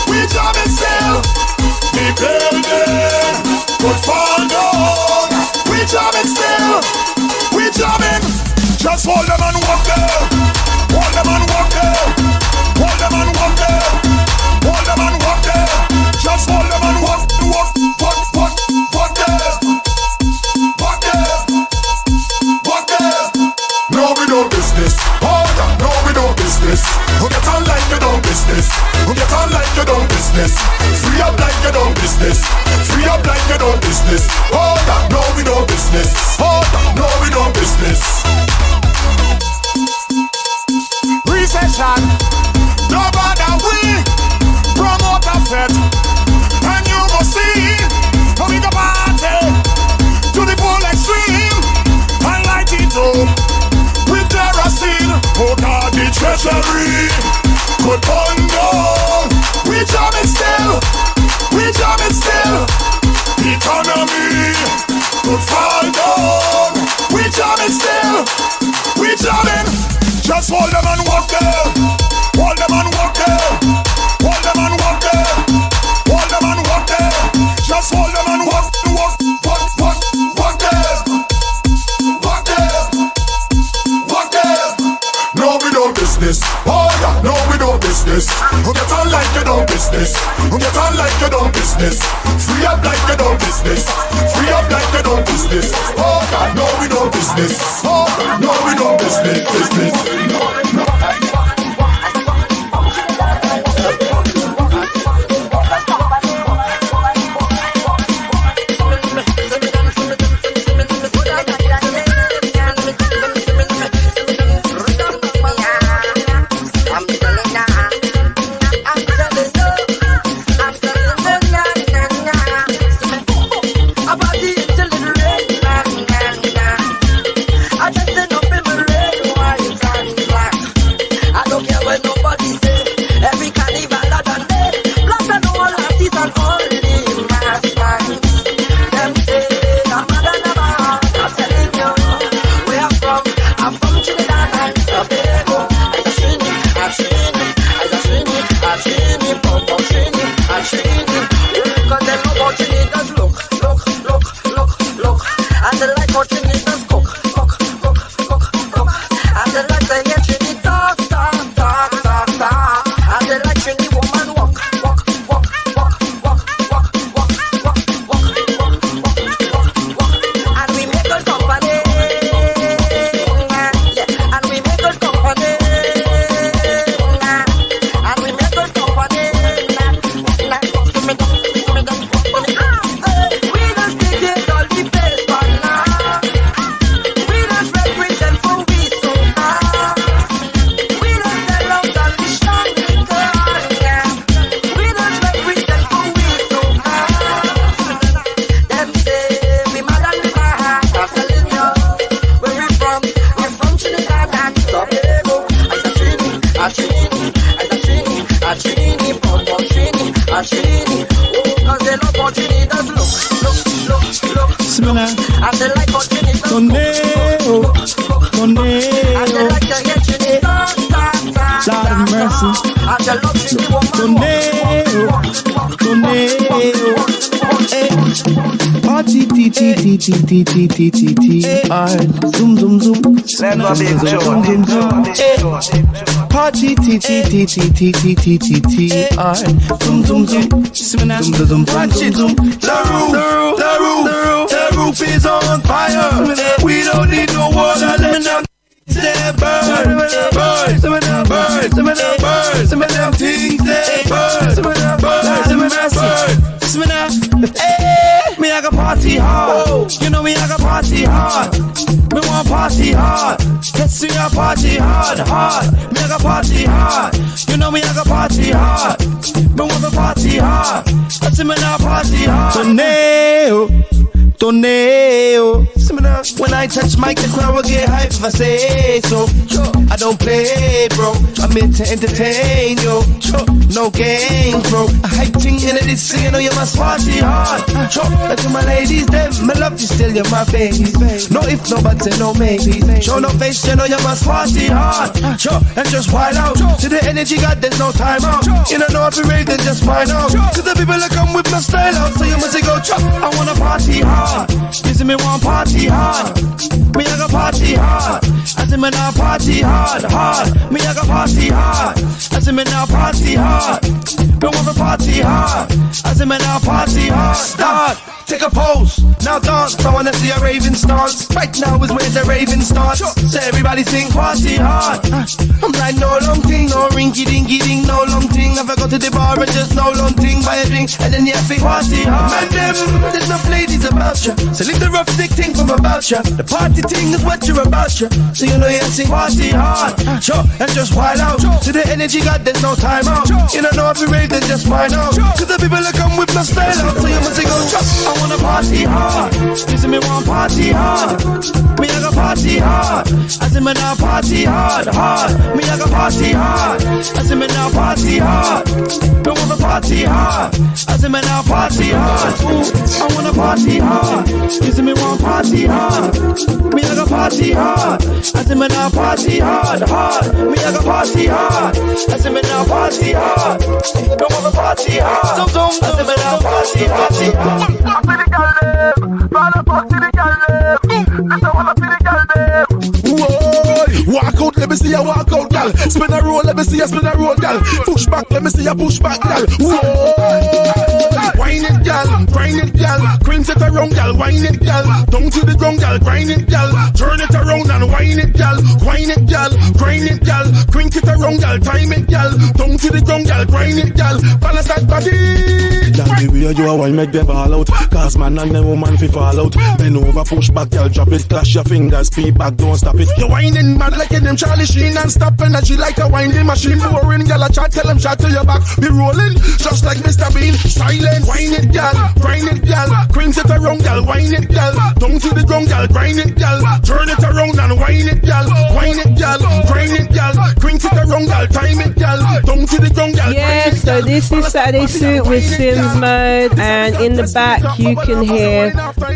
We jamming still. The building could fall down. We jamming still. We jamming. Just hold them and walk there. Hold them and walk there. Hold them and walk there. Hold them and walk there. Just hold them and walk there. Walk there. Walk there. No, we do business. Oh, yeah, no, we do business. Who get on like you do business? Who get on like you do business? Free up like you do business. Free up like you do business. Oh, yeah, no, we do business. Oh, yeah, no, we do business. Recession. No bother we promote a fet. And you must see how we go party to the full extreme and light it up. With kerosene, oh God, the treasury could burn down. We jamming still, we jamming still. The economy could fall down. We jamming still, we jamming. Just hold them and walk there. Hold them and walk there. Hold them and walk there. Hold them and walk there. Just hold them and walk there. Walk there. Walk there. No, we do business. Oh yeah, no, we do business. Who get on like you do business? Who get on like you do business? Free up like you do business. Free up like you do business. Oh God, no, we do business. Oh God, no, we do business. machine. Cause they love what you need us look. And they like what you need us and they like to get you need Lord of mercy. And they love you Party zoom zoom zoom. Party zoom zoom zoom. The roof is on fire. We don't need no water. Let them stay burn. Some of them things they burn. Me I got party hard. You know me I got party hard. Me want party hard. Let's see a party hard. Me I got party hard. You know me I got party hard. Me want the party hard. Let's see me now party hard. Tornado. When I touch mic, the crowd will get hype if I say so. I don't play, bro. I'm here to entertain, yo. No games, bro. I hype thing in this scene, you know you must party hard. That's to my ladies, them, my love you still, you're my baby. No if, no buts, and no maybe. Show no face, you know you must party hard. And just wild out. To the energy, God, there's no time out. You don't know if you rave, then just find out. To the people that come with my style out, so you must go chop. I wanna party hard. Listen, me want party hard. Me I got party hard. I say me now party hard. Me I got party hard. I say me now party hard. Me want to party hard. I say me now party hard. Start. Take a pose, now dance. I wanna see a raving stance. Right now is where the raving starts. So everybody sing party hard. I'm like no long thing, no rinky dinky ding, no long thing. If I go to the bar and just no long thing, buy a drink and then you have to party hard. Man, there's enough ladies about you, so leave the rough stick thing from about you. The party thing is what you're about you, so you know you have to sing party hard. And just wild out. To the energy, God, there's no time out. You don't know if you rave, then just find out. Cause the people that come with my style out, so you must go chop. I wanna party hard. You see me want party hard. Me I got party hard. I see me now party hard. Me I got party hard. I see me now party hard. Me want to party hard. I see me now party hard. I wanna party hard. You see me want party hard. Me I got party hard. I see me now party hard. Me I got party hard. I see me now party hard. Me want to party hard. I see me now party hard. Walk out, let me see you walk out, gal. Spin a roll, let me see you spin a roll, gal. Push back, let me see you push back, gal. Wine it, gal. Grind it, gal. Crimp it around, gal. Wine it, gal. Down to the ground, gal. Grind it, gal. Turn it around and wine it, gal. Wine it, gal. Grind it, gal. Crimp it around, gal. Time it, gal. Down to the ground, gal. Grind it, gal. Balance that body. Gal, the way you a wine make them fall out. Cause man and the woman fi fall out. Bend over, push back, gal. Drop it, clash your fingers. Speed back, don't stop it. You whining mad like in them Charlie Sheen and stop energy like a winding machine. Boring, gal. I chat, tell them chat to your back. Be rolling, just like Mr. Bean. Silent, wine it, gal. Grind it, gal. Crimp it around, gal. Wine it, gal. Down to the ground, gal. Grind it, gal. Turn it around and wine it, gal. Wine it, gal. Grind it, gal. Crimp it around, gal. Time it, gal. Down to the ground, gal. Yeah, so this is Saturday Suit with Sims Mode, and in the back you can hear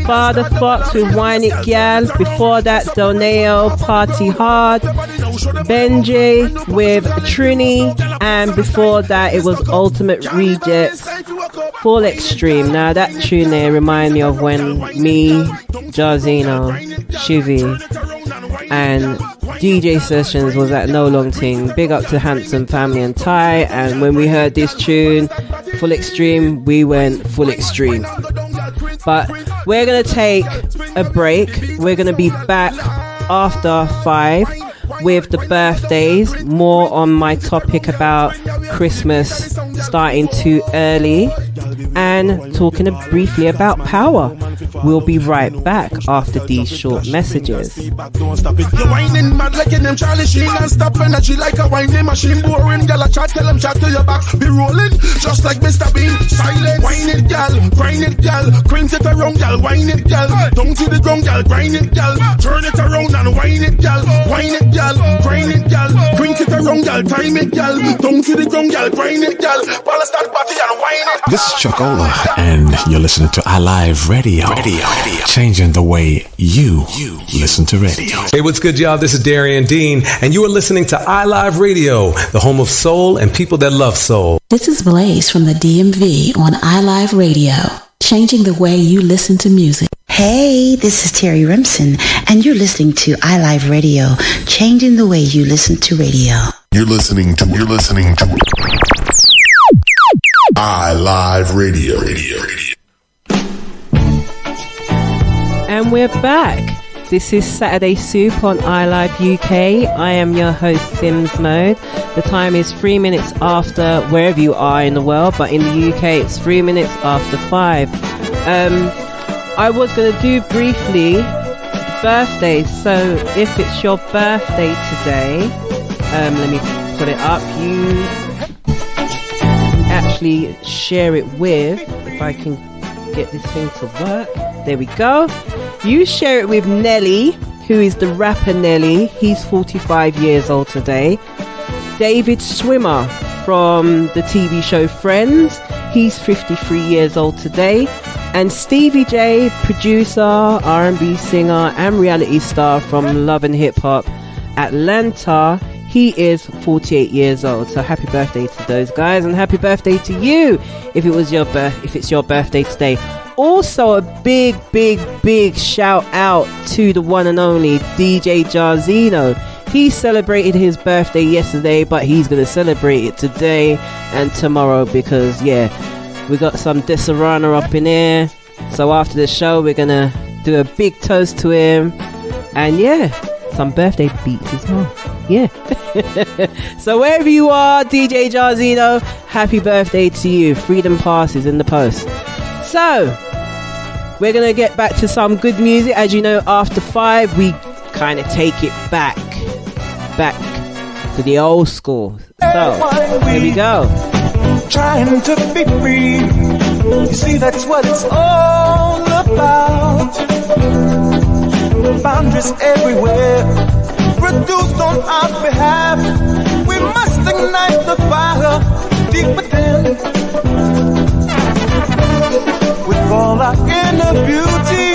Father Fox with Wine It Gal. Before that, Doneo, Party Hard, Benji with Trini, and before that it was Ultimate Rejects, Full Extreme. Now that tune there remind me of when me, Jarzino, Shivy and DJ Sessions was at No Long Ting. Big up to Handsome Family and Ty, and when we heard this tune, Full Extreme, we went full extreme. But we're going to take a break. We're going to be back after 5 with the birthdays, more on my topic about Christmas starting too early, and talking briefly about power. We'll be right back after these short messages. Don't stop it. You're whining mad like in them Charlie Sheen and stop energy like a whining machine. Boring, gal. I chat, tell them chat to your back. Be rolling, just like Mr. Bean. Silent, wine it, gal. Grind it, gal. Crimp it around, gal. Wine it, gal. Down to the ground, gal. Grind it, gal. Turn it around and wine it, gal. Wine it, gal. Grind it, gal. Crimp it around, gal. Time it, gal. Down to the ground, gal. Grind it, gal. Ball start party and wine it. This is Chocola, and you're listening to iLive Radio. Changing the way you listen to radio. Hey, what's good, y'all? This is Darian Dean, and you are listening to iLive Radio, the home of soul and people that love soul. This is Blaze from the DMV on iLive Radio, changing the way you listen to music. Hey, this is Terry Remsen, and you're listening to iLive Radio, changing the way you listen to radio. You're listening to iLive Radio. And we're back. This is Saturday Soup on iLive UK. I am your host, Sims Mode. The time is 3 minutes after wherever you are in the world, but in the UK it's 3 minutes after 5. I was going to do briefly birthdays. So if it's your birthday today, let me put it up. You can actually share it with, if I can get this thing to work. There we go. You share it with Nelly, who is the rapper Nelly. He's 45 years old today. David Swimmer from the TV show Friends. He's 53 years old today. And Stevie J, producer, R&B singer and reality star from Love and Hip Hop Atlanta. He is 48 years old. So happy birthday to those guys, and happy birthday to you if it's your birthday today. Also a big shout out to the one and only DJ Jarzino. He celebrated his birthday yesterday, but he's going to celebrate it today and tomorrow because, we got some Deserana up in here. So after the show, we're going to do a big toast to him. And some birthday beats as well. So wherever you are, DJ Jarzino, happy birthday to you. Freedom Pass is in the post. So we're going to get back to some good music. As you know, after 5, we kind of take it back to the old school. So here we go. Trying to be free, you see that's what it's all about. Boundaries everywhere, produced on our behalf. We must ignite the fire deep within. With all our inner beauty,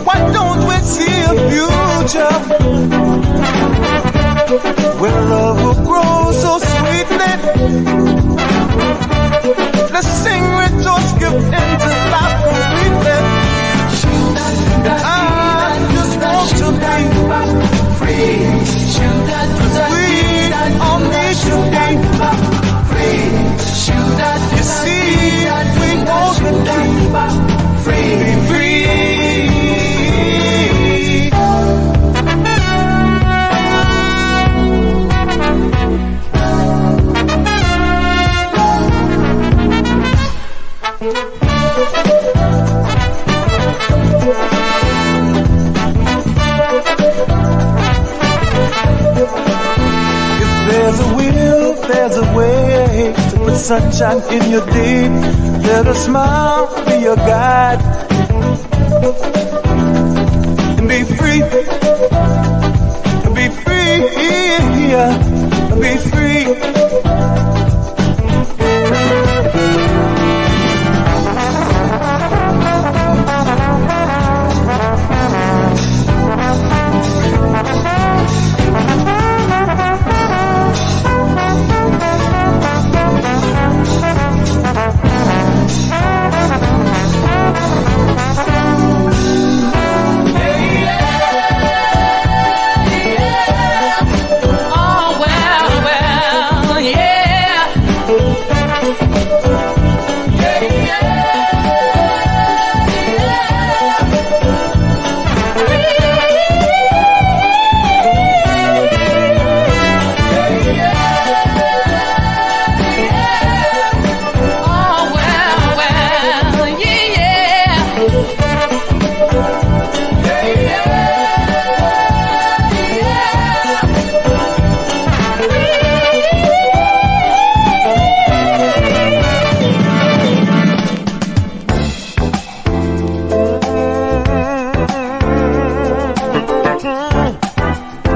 why don't we see a future where love will grow so sweetly? Let's sing, rejoice, give into life completely. And I just want to be free. We all need to be free. You see, we want to be free. There's a will, there's a way to put sunshine in your day. Let a smile be your guide and be free, be free, be free.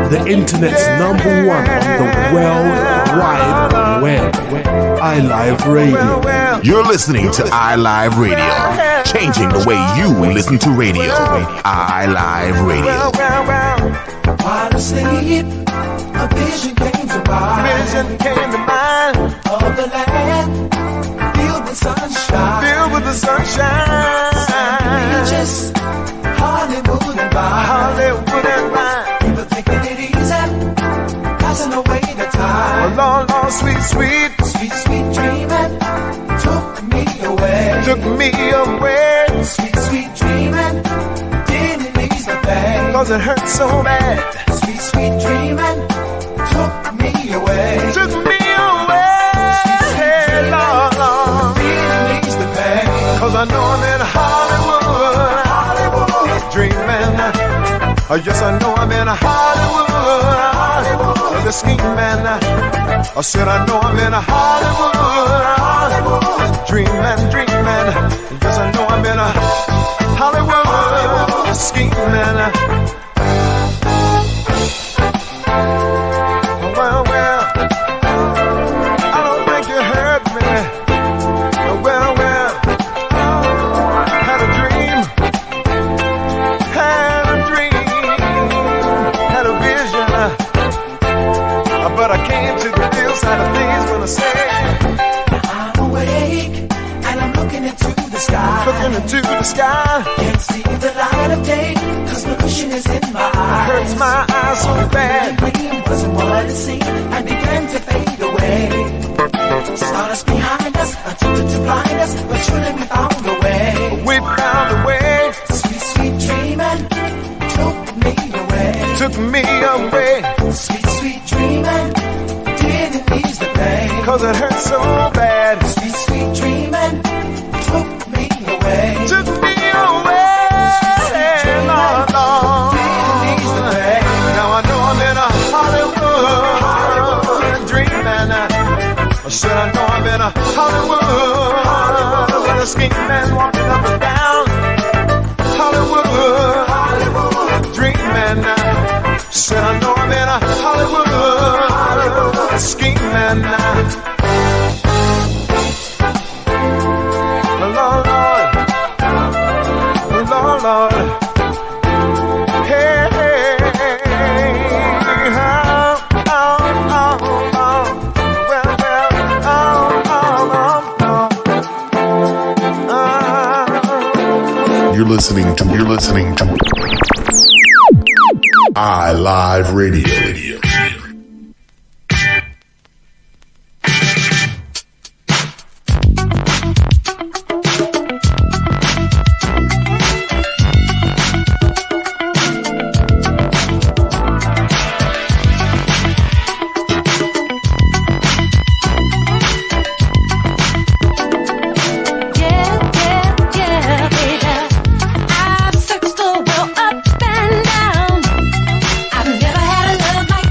The internet's #1 on the worldwide iLive Radio. You're listening to iLive Radio, changing the way you listen to radio. iLive Radio. While asleep, a vision came to mind. Of the land filled with sunshine. Beaches, Hollywood and Vine. People taking it easy, passing away the time. Lord, sweet dreaming took me away. Sweet dreaming didn't ease the pain. 'Cause it hurt so bad. Sweet dreaming took me away. Sweet Lord. Didn't ease the pain. 'Cause I know I'm in Hollywood. Dreaming. Yes, I know I'm in Hollywood. The scheming. I said I know I'm in Hollywood. Dreaming. Yes, I know I'm in Hollywood. Scheming. Well, I don't think you heard me. Well, had a dream, had a vision, but I came to the real side of things when I say I'm awake and I'm looking into the sky. Can't see the light of day 'cause pollution is in my eyes. Hurts my eyes so bad. The dream wasn't what it seemed and began to fade away. Stars behind us, attempted to blind us, but surely we found a way. Sweet dreaming took me away. Sweet dreaming didn't ease the pain. 'Cause it hurt so bad. Sweet dreaming took me away. Lord. Didn't ease the pain. Now I know I'm in Hollywood. Dreaming. I said I know I'm in Hollywood. With a scheme man walking up and down. Hollywood. Dreaming. Said I know I'm in Hollywood. Scheming. Lord. Hey, You're listening to iLive Radio. I've searched the world up and down. I've never had a love like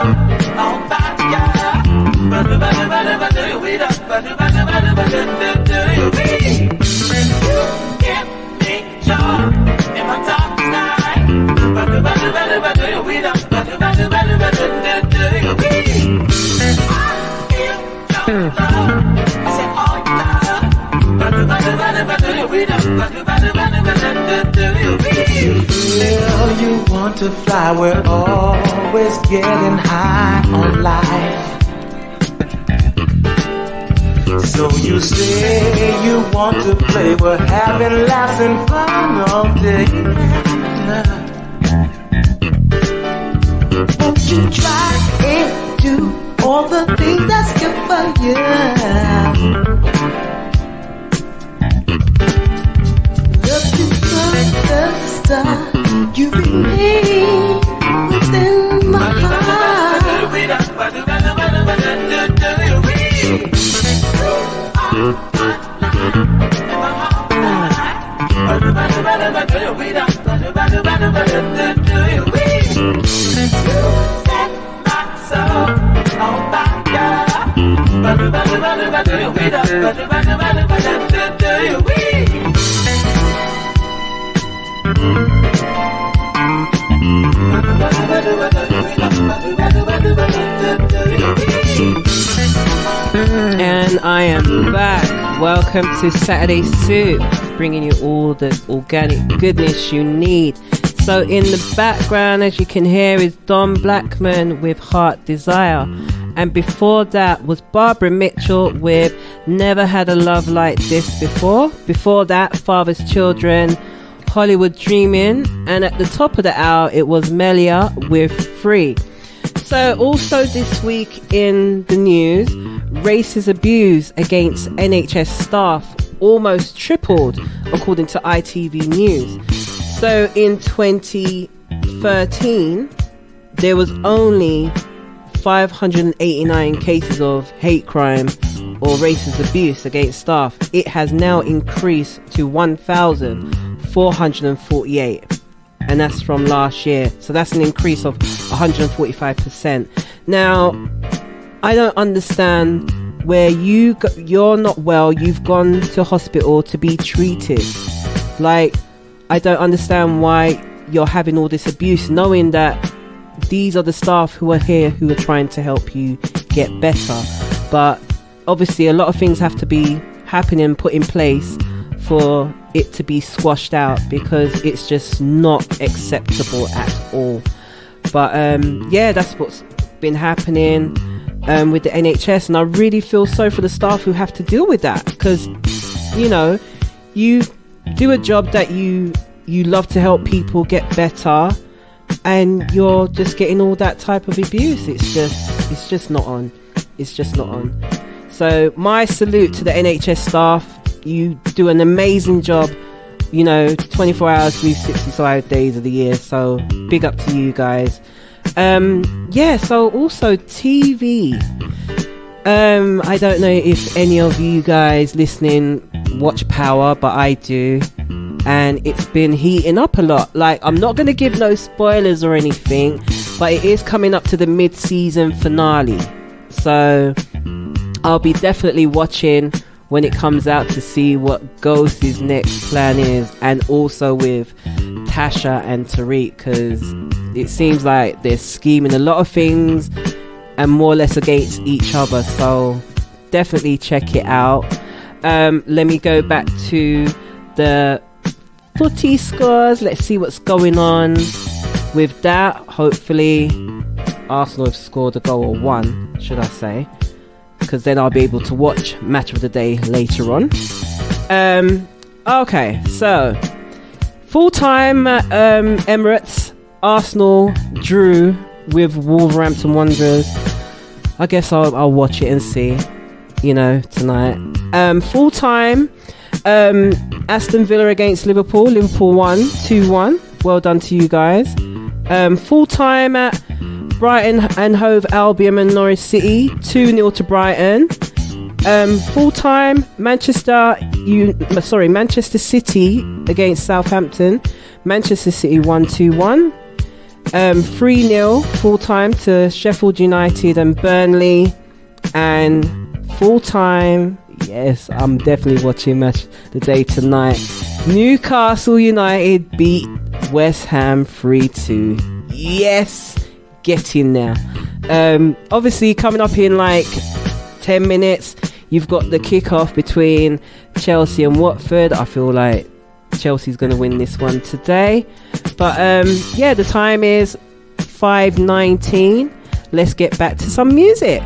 on fire. You give me joy in my dark night. I feel your love. I said all you Well, you want to fly, we're always getting high on life. So you say you want to play, we're having laughs and fun all day. Won't you try and do all the things that's good for you? The star you remain within my heart. And I am back. Welcome to Saturday Soup, bringing you all the organic goodness you need. So in the background, as you can hear, is Don Blackman with Heart Desire. And before that was Barbara Mitchell with Never Had a Love Like This Before. Before that, Father's Children, Hollywood Dreaming. And at the top of the hour, it was Melia with Free. So also this week in the news, racist abuse against NHS staff almost tripled, according to ITV News. So in 2013, there was only 589 cases of hate crime or racist abuse against staff. It has now increased to 1,448. And that's from last year. So that's an increase of 145%. Now, I don't understand where you're not well, you've gone to hospital to be treated. Like, I don't understand why you're having all this abuse, knowing that these are the staff who are here who are trying to help you get better. But obviously a lot of things have to be happening, put in place for it to be squashed out, because it's just not acceptable at all. But yeah, that's what's been happening with the NHS, and I really feel sorry for the staff who have to deal with that, because you know, you do a job that you love to help people get better, and you're just getting all that type of abuse. It's just not on. It's just not on. So my salute to the NHS staff. You do an amazing job, you know, 24 hours, 365 days of the year. So big up to you guys. Yeah, so also TV. I don't know if any of you guys listening watch Power, but I do. And it's been heating up a lot. Like, I'm not going to give no spoilers or anything, but it is coming up to the mid-season finale. So I'll be definitely watching when it comes out to see what Ghost's next plan is, and also with Tasha and Tariq, because it seems like they're scheming a lot of things and more or less against each other. So definitely check it out. Let me go back to the footy scores. Let's see what's going on with that. Hopefully Arsenal have scored a goal, or one, should I say, because then I'll be able to watch Match of the Day later on. Okay, so full-time Emirates, Arsenal drew with Wolverhampton Wanderers. I guess I'll watch it and see, you know, tonight. Full-time Aston Villa against Liverpool. Liverpool won 2-1. Well done to you guys. Full-time at Brighton and Hove Albion and Norwich City, 2-0 to Brighton. Full-time Manchester City against Southampton. Manchester City 1-2-1. 3-0 full time to Sheffield United and Burnley, and full time. Yes, I'm definitely watching Match the Day tonight. Newcastle United beat West Ham 3-2. Yes, get in now. Obviously, coming up in like 10 minutes, you've got the kickoff between Chelsea and Watford. I feel like Chelsea's going to win this one today. But yeah, the time is 5:19. Let's get back to some music.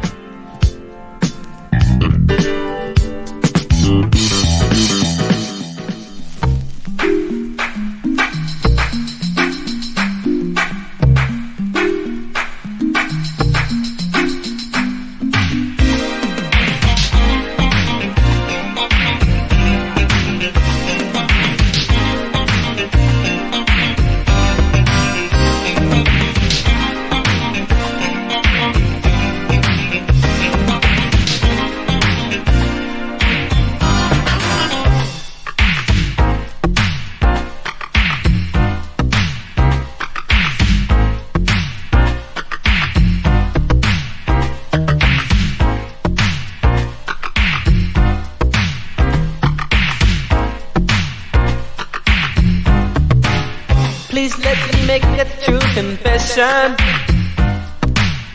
Please let me make a true confession.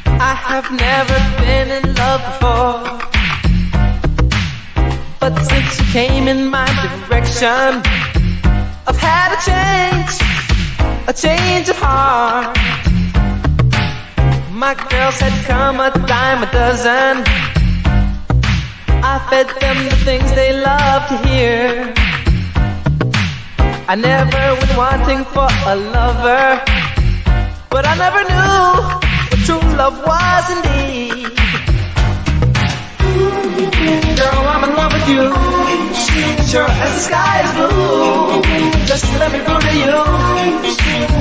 I have never been in love before, but since you came in my direction, I've had a change of heart. My girls had come a dime a dozen. I fed them the things they love to hear. I never went wanting for a lover, but I never knew what true love was indeed. Girl, I'm in love with you, sure as the sky is blue. Just let me prove to you,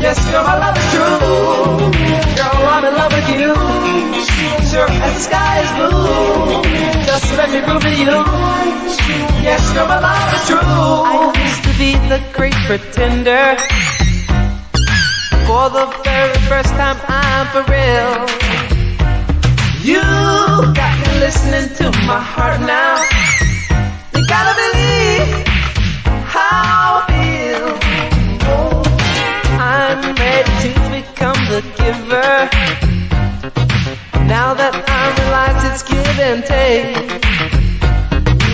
yes, girl, my love is true. Girl, I'm in love with you, sure as the sky is blue. Just let me prove to you, yes, girl, my love is true. I used to be the great pretender. For the very first time, I'm for real. You got me listening to my heart now. You gotta believe how I feel. I'm ready to become the giver. Now that I realize it's give and take.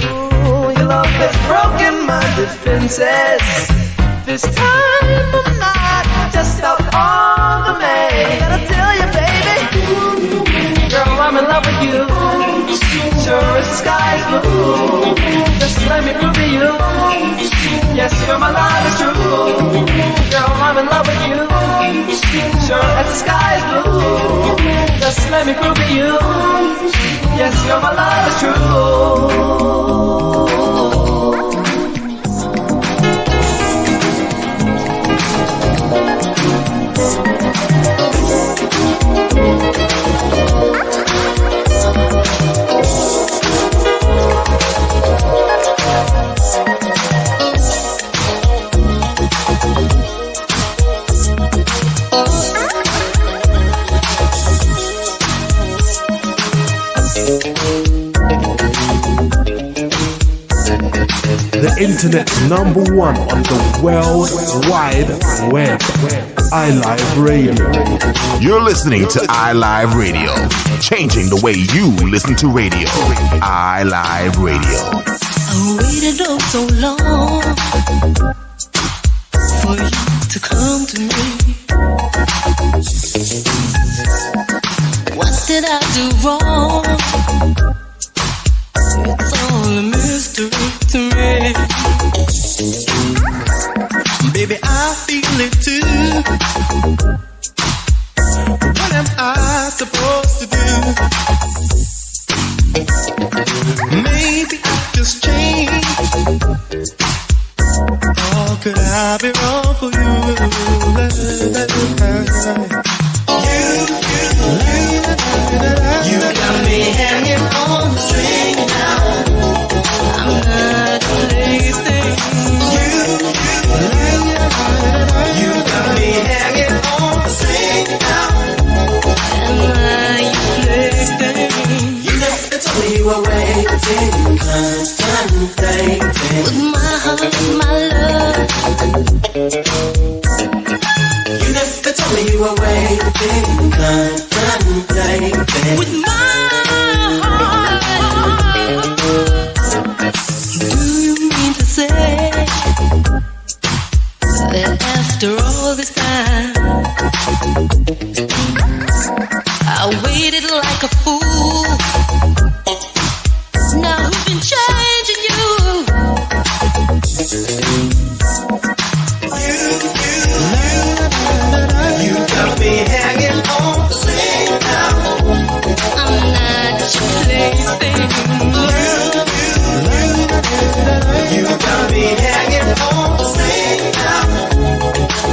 Ooh, your love has broken my defenses. This time I'm not just out on the main. I gotta tell you, baby, girl, I'm in love with you. Sure as the sky's blue. Just let me prove to you, yes, girl, my love is true. Girl, I'm in love with you. Sure as the sky's blue. Just let me prove to you, yes, girl, my love is true. The internet's #1 on the World Wide Web. iLive Radio. You're listening to iLive Radio, changing the way you listen to radio. iLive Radio. I waited oh so long for you to come to me. What did I do wrong? It's all a mystery to me. Baby, I feel it too. What am I supposed to do? Maybe I just changed. Or could I be wrong for you? You got me hanging on the string now. I'm not wasting you. You got me hanging on the string my love. You never told me you were waiting, contemplating With my heart. Do you mean to say that after all this time I waited like a fool? Now who's been changing you? You got me hanging on the same now. I'm not your plaything. You got me hanging on the same now.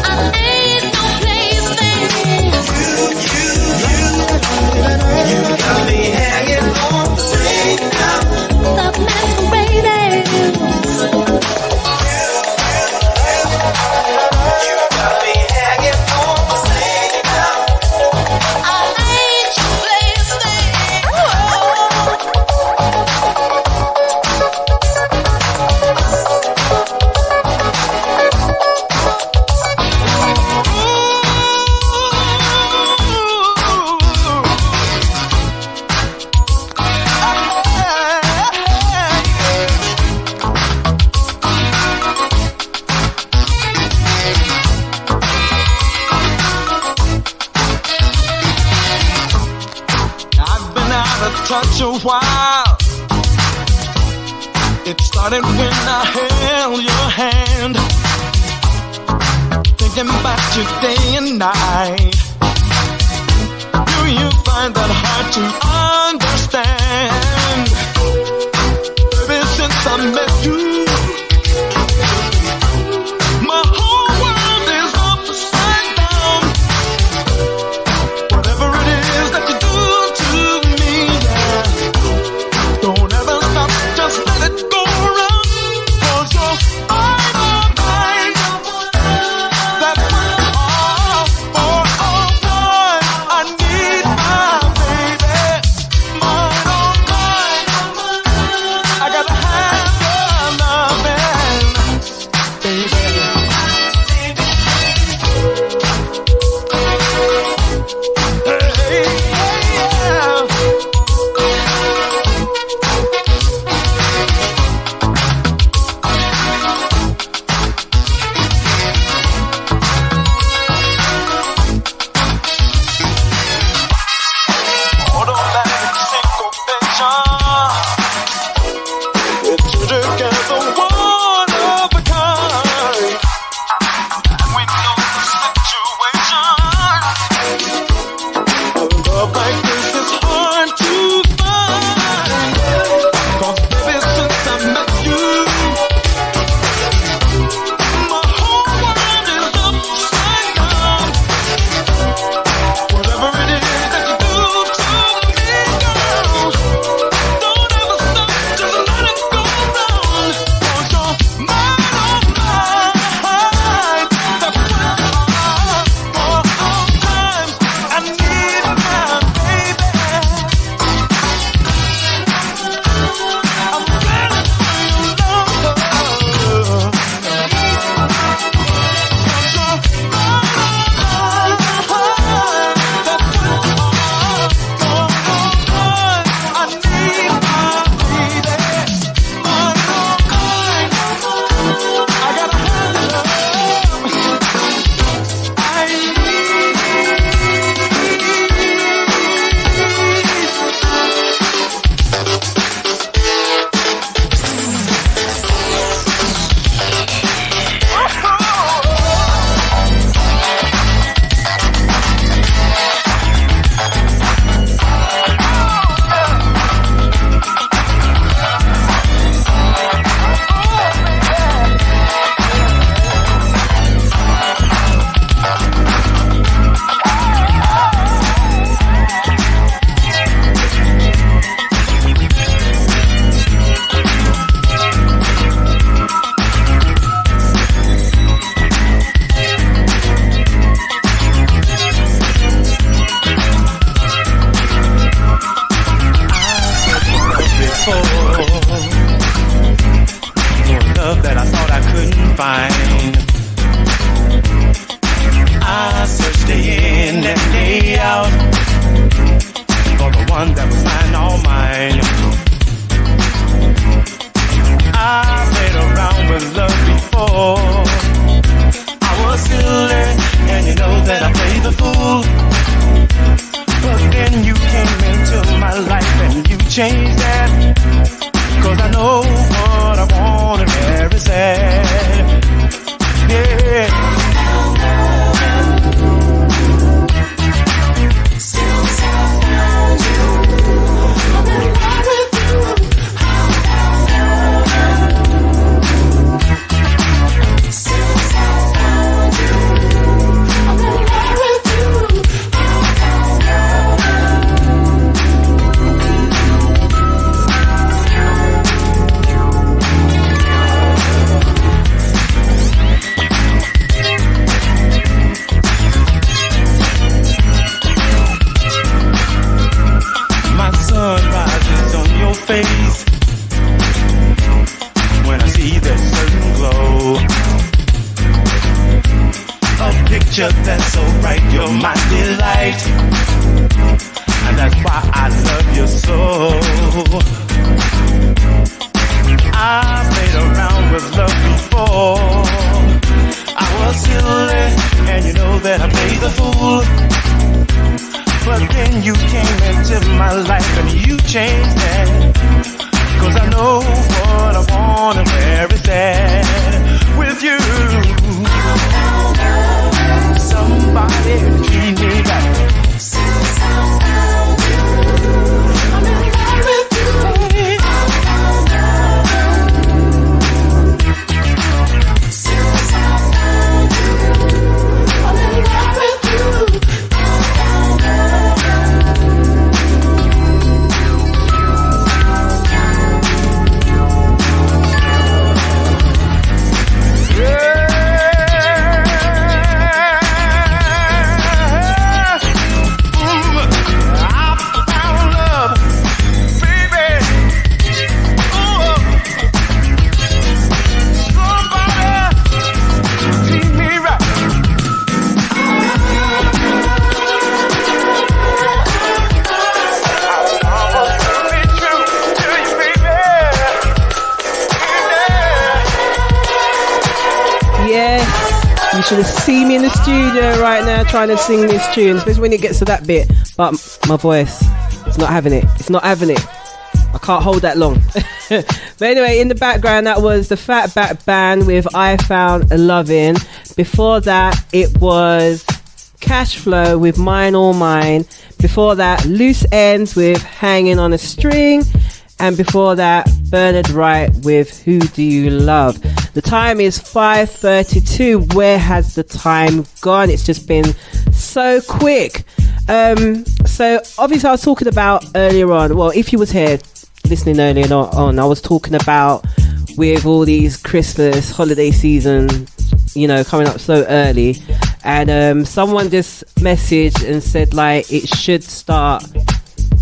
I ain't no plaything. You got me hanging on the same now. Stop masquerading. You got me hanging on the same now. I ain't your plaything. I've been out of touch a while. It started when I held your hand, thinking about you day and night. Do you find that hard to understand? Baby, since I met you, my whole world is upside down. Whatever it is that you do to me, yeah, don't ever stop, just let it go around. 'Cause you're mine, oh mine. That's all I need, my baby. Mine, oh mine. I gotta have your loving, baby. Hey, yeah. Automatic syncopation. We're two together, one of a kind. And we know the situation. A love like this is hard to find. 'Cause baby, since I met you, my whole world is upside down. Whatever it is that you do to me, girl, don't ever stop, just let it go round. 'Cause you're mine, oh mine. That's why for all times I need my baby. change that. 'Cause I know what I want and where it's at. Yeah. Face when I see that certain glow, a picture that's so bright, you're my delight, and that's why I love you so. I played around with love before, I was silly, and you know that I played the fool. But then you came into my life and you changed that. 'Cause I know what I want and where it's at with you. Somebody treat me right. I'm in love with you. I'm in love with you. You should have seen me in the studio right now trying to sing this tune, especially when it gets to that bit. But my voice, it's not having it. It's not having it. I can't hold that long. But anyway, in the background, that was the Fatback Band with I Found a Lovin'. Before that, it was Cash Flow with Mine All Mine. Before that, Loose Ends with Hanging on a String. And before that, Bernard Wright with Who Do You Love? The time is 5:32. Where has the time gone? It's just been so quick. So obviously I was talking about earlier on, well, if you was here listening earlier on, I was talking about with all these Christmas holiday season, you know, coming up so early. And someone just messaged and said, like, it should start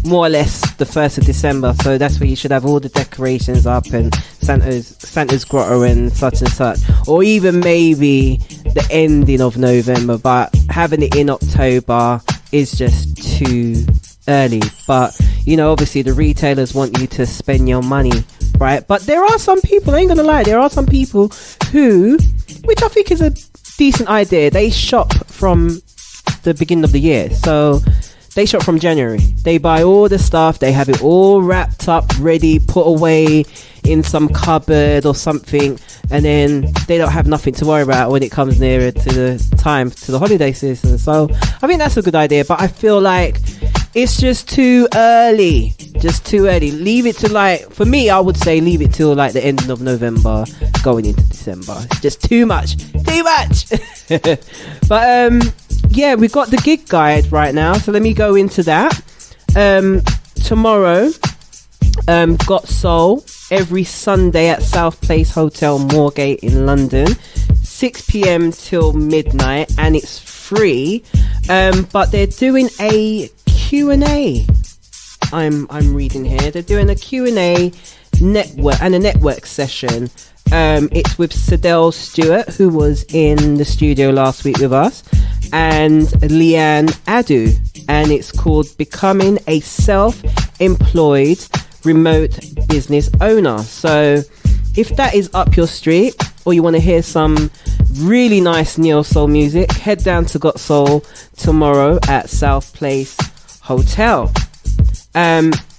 more or less the 1st of December, so that's where you should have all the decorations up and Santa's grotto and such, or even maybe the ending of November, but having it in October is just too early. But you know, obviously the retailers want you to spend your money, right? But there are some people, I ain't gonna lie, there are some people who, which I think is a decent idea, they shop from the beginning of the year. So they shop from January. They buy all the stuff. They have it all wrapped up, ready, put away in some cupboard or something. And then they don't have nothing to worry about when it comes nearer to the time, to the holiday season. So I think that's a good idea. But I feel like it's just too early. Just too early. Leave it to, like, for me, I would say leave it till like the end of November, going into December. It's just too much. Too much. But yeah, we've got the gig guide right now, so let me go into that. Tomorrow, Got Soul, every Sunday at South Place Hotel, Moorgate in London, 6 p.m. till midnight, and it's free. But they're doing a Q&A. I'm reading here. They're doing a Q&A network and a network session. It's with Sadell Stewart, who was in the studio last week with us, and Leanne Adu, and it's called Becoming a Self-Employed Remote Business Owner. So if that is up your street, or you want to hear some really nice neo soul music, head down to Got Soul tomorrow at South Place Hotel.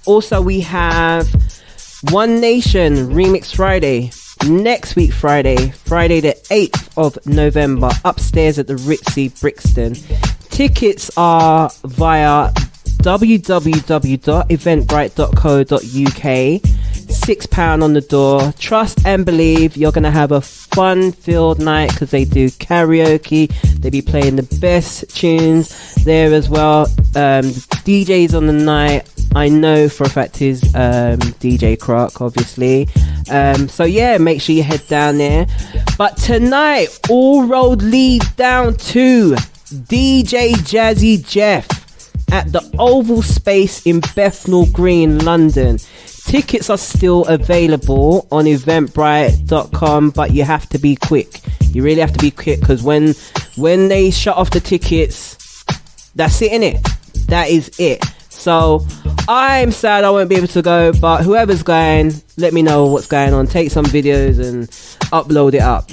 Also, we have One Nation Remix Friday. Next week, Friday the 8th of November, upstairs at the Ritzy Brixton. Tickets are via www.eventbrite.co.uk. £6 on the door. Trust and believe you're going to have a fun-filled night because they do karaoke. They be playing the best tunes there as well. DJs on the night, I know for a fact, is DJ Croc, obviously. So yeah, make sure you head down there. But tonight, all road leads down to DJ Jazzy Jeff at the Oval Space in Bethnal Green, London. Tickets are still available on eventbrite.com, but you have to be quick. You really have to be quick, because when they shut off the tickets, that's it, innit? That is it. So I'm sad I won't be able to go, but whoever's going, let me know what's going on. Take some videos and upload it up.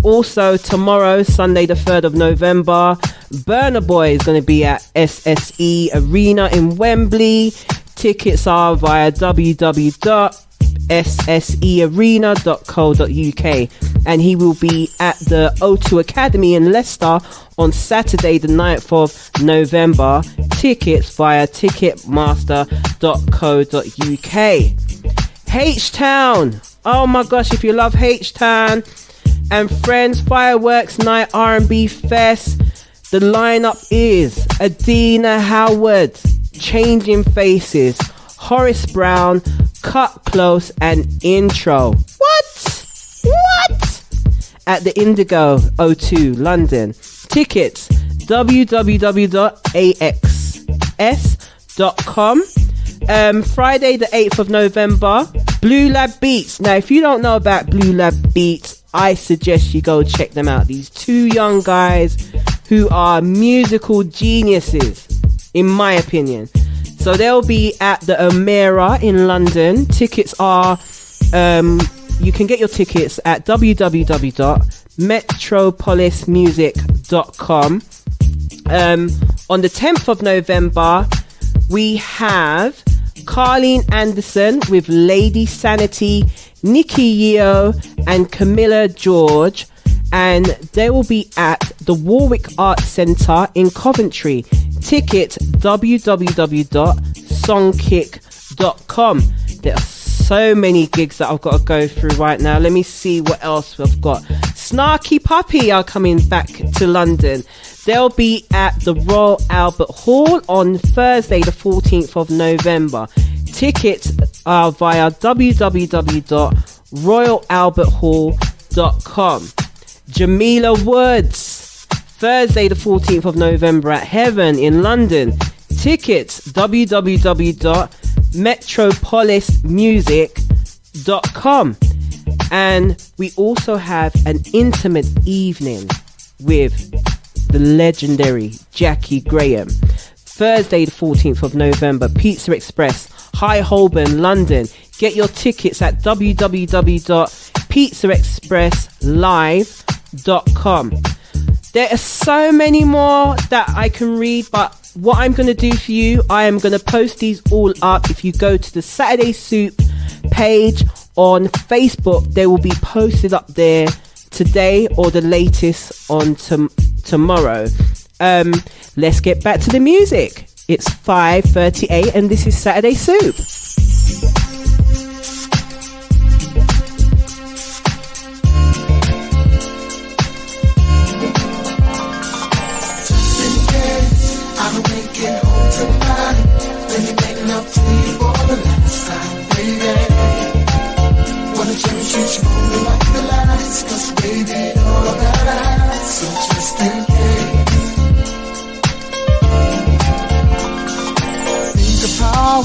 Also tomorrow, Sunday the 3rd of November, Burna Boy is going to be at SSE Arena in Wembley. Tickets are via www.ssearena.co.uk, and he will be at the O2 Academy in Leicester on Saturday the 9th of November. Tickets via ticketmaster.co.uk. H-Town, oh my gosh, if you love H-Town and Friends Fireworks Night R&B Fest, the lineup is Adina Howard, Changing Faces, Horace Brown, Cut Close, and Intro. What? At the Indigo O2 London. Tickets www.axs.com. Friday the 8th of November, Blue Lab Beats. Now if you don't know about Blue Lab Beats, I suggest you go check them out. These two young guys who are musical geniuses, in my opinion. So they'll be at the Omera in London. Tickets are, you can get your tickets at www.metropolismusic.com. On the 10th of November, we have Carleen Anderson with Lady Sanity, Nikki Yeo, and Camilla George. And they will be at the Warwick Arts Centre in Coventry. Tickets www.songkick.com. There are so many gigs that I've got to go through right now. Let me see what else we've got. Snarky Puppy are coming back to London. They'll be at the Royal Albert Hall on Thursday the 14th of November. Tickets are via www.royalalberthall.com. Jamila Woods, Thursday the 14th of November at Heaven in London. Tickets www.metropolismusic.com. And we also have an intimate evening with the legendary Jackie Graham. Thursday the 14th of November, Pizza Express, High Holborn, London. Get your tickets at www.pizzaexpresslive.com. There are so many more that I can read, but what I'm going to do for you, I am going to post these all up. If you go to the Saturday Soup page on Facebook, they will be posted up there today or the latest on tomorrow. Let's get back to the music. It's 5:38 and this is Saturday Soup.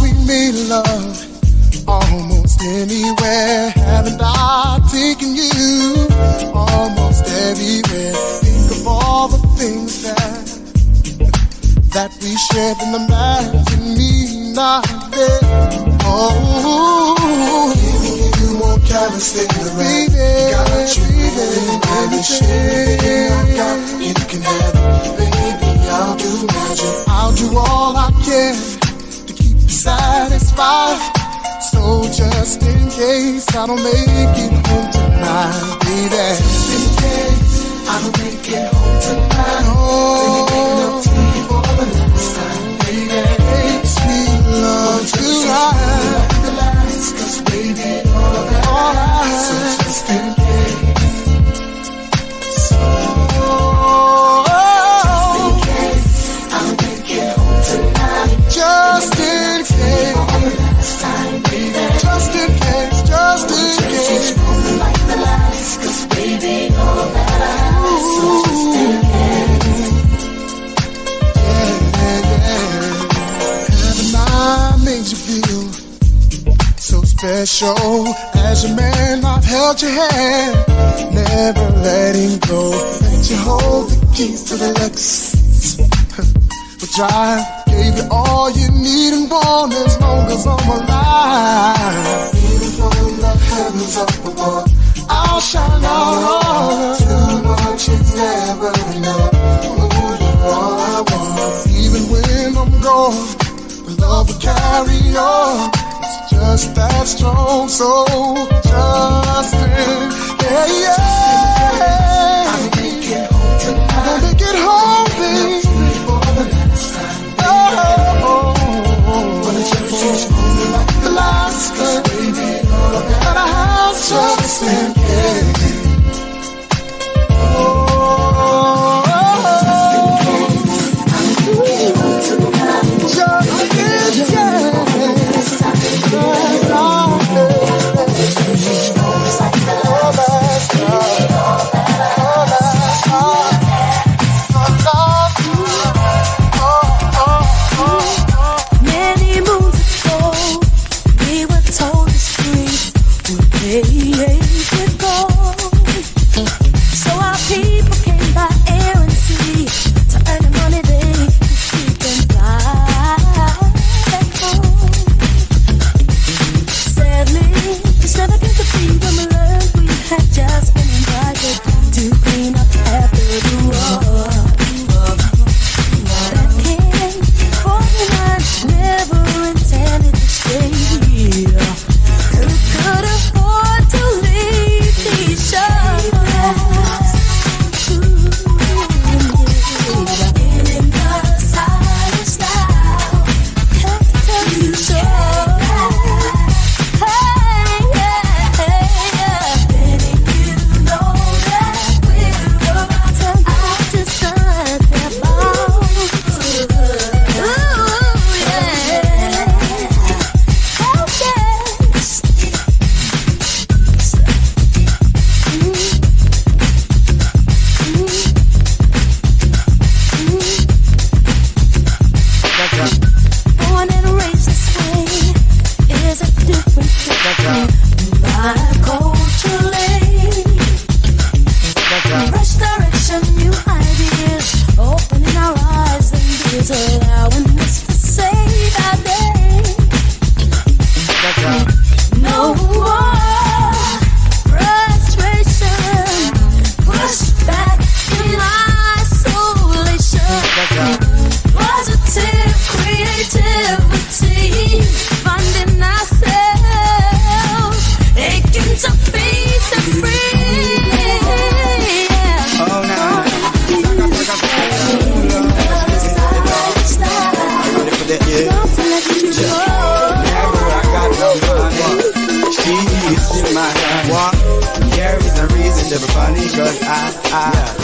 We made love almost anywhere. Haven't I taken you almost everywhere? Think of all the things that we shared and imagine me not there. Oh, you more careless than the rest. Got you, everything I got, you can have it, baby. I'll do magic. I'll do all I can. Satisfied. 5. So just in case I don't make it home tonight, baby. Just in case I don't make it home tonight. Oh, baby, for the last time, baby. Sweet love tonight. The last, 'cause baby, all right. So just in case. So just in case I don't make it home tonight. Just in case. Just in case, just in case. Like the last, 'cause baby, all that I have. So just in case. Heaven, I makes you feel so special. As your man, I've held your hand, never letting go. Let you hold the keys to the Lex. Which I gave you all you need and want as long as I'm alive. Even from the heavens up above, I'll shine out. Too much is never enough. Ooh, you're all I want. Even when I'm gone, the love will carry on. It's just that strong, so just in, yeah. I'll make it home tonight. I'll make it home, baby. Like the last time, baby, and I have just in case.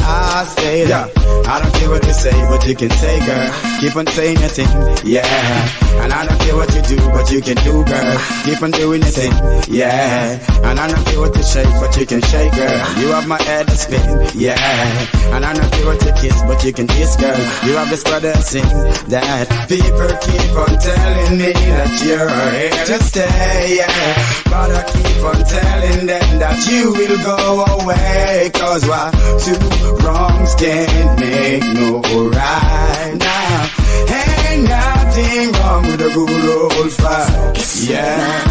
I stay there. I don't care what you say, but you can say, girl. Keep on saying your thing, yeah. And I don't care what you do, but you can do, girl. Keep on doing your thing, yeah. And I don't care what you shake, but you can shake, girl. You have my head to spin, yeah. And I don't care what you kiss, but you can kiss, girl. You have this brother sing that people keep on telling me that you're here to stay, yeah. But I keep on telling them that you will go away. Cause why two wrongs can't make no right now. Ain't nothing wrong with a good old fight, yeah.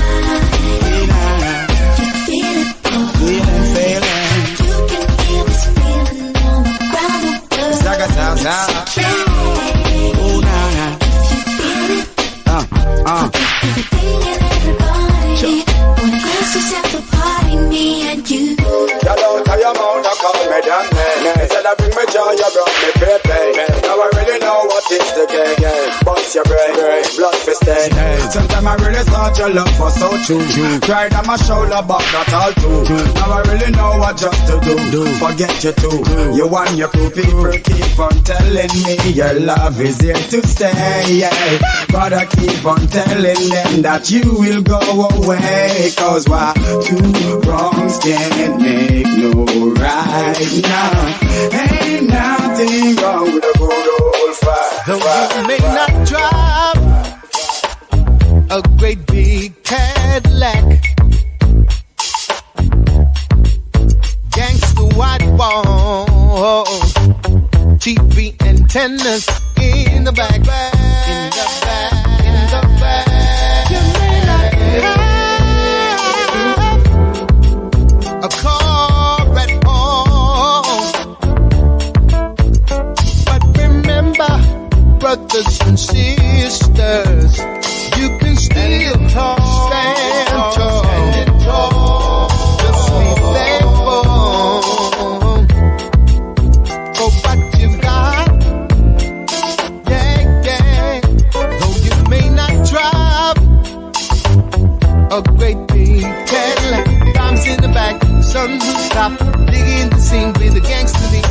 you brought me pain. Now I really know what is the game. Bust your brain, blood for stain. Sometimes I really thought your love was so true. Cried on my shoulder, but not all true. Now I really know what just to do. Forget you too. You and your crew people keep on telling me your love is here to stay. But I keep on telling them that you will go away. Cause what two wrongs can't make no right now. Ain't nothing wrong with a good old fire. Though you may not drive a great big Cadillac, gangsta white walls, TV antennas in the back, in the back, in the back. You may not have a car at all, but remember, brothers and sisters, you can still stand tall, stand tall. Just be thankful for what you got. Yeah, yeah. Though you may not drive a great big Cadillac, diamonds in the back, sunroof top, digging the scene with the gangster lead.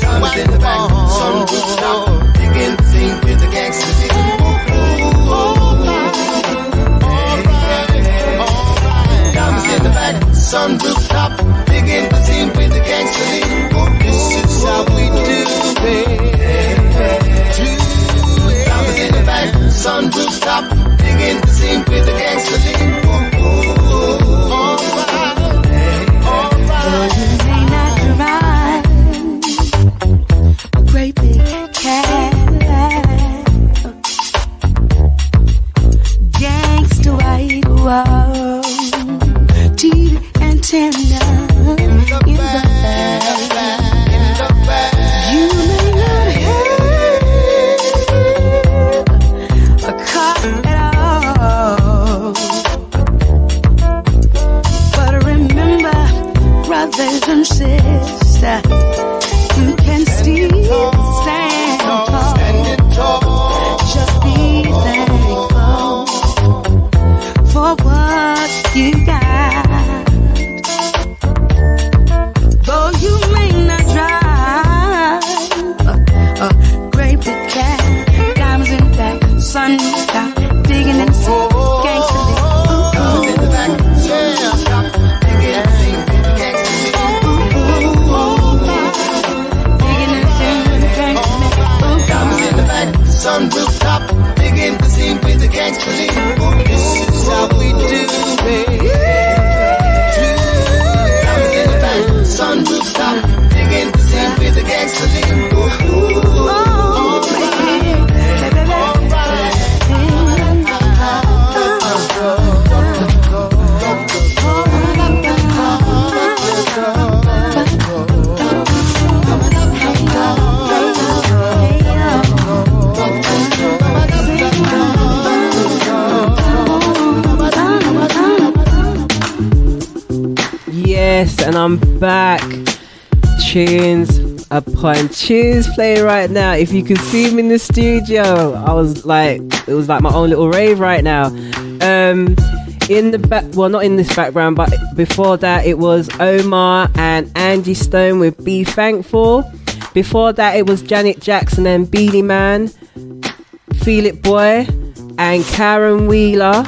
Diamonds in the back, sunroof top, digging the scene with the gangster lead. In the back, sunroof top, digging the scene with the gangster lead. This is how we do it. Diamonds in the back, sunroof top, digging the scene with the gangster lead. You may not drive a great big Cadillac, gangsta white wall, TV antenna in the back. You may not have a car at all, but remember, brothers and sisters, you can still stand tall. Just be thankful for what you got. Though you may not drive a great big cat, diamonds in the back, sun top, digging in the sea, gangsta lead. Diamonds in the back, sun top, digging in the sea, gangsta lead. Digging in the sea with the gangsta lead. Diamonds in the back, sunroof top, digging the scene with the gangsta lead. This is how we do it. Diamonds in the back, sunroof top, digging the scene with the gangsta lead. Yes, and I'm back. Tunes upon tunes playing right now. If you can see me in the studio, I was like, it was like my own little rave right now. In the back, well, not in this background, but before that, it was Omar and Angie Stone with Be Thankful. Before that, it was Janet Jackson and Beanie Man, Feel It Boy, and Karen Wheeler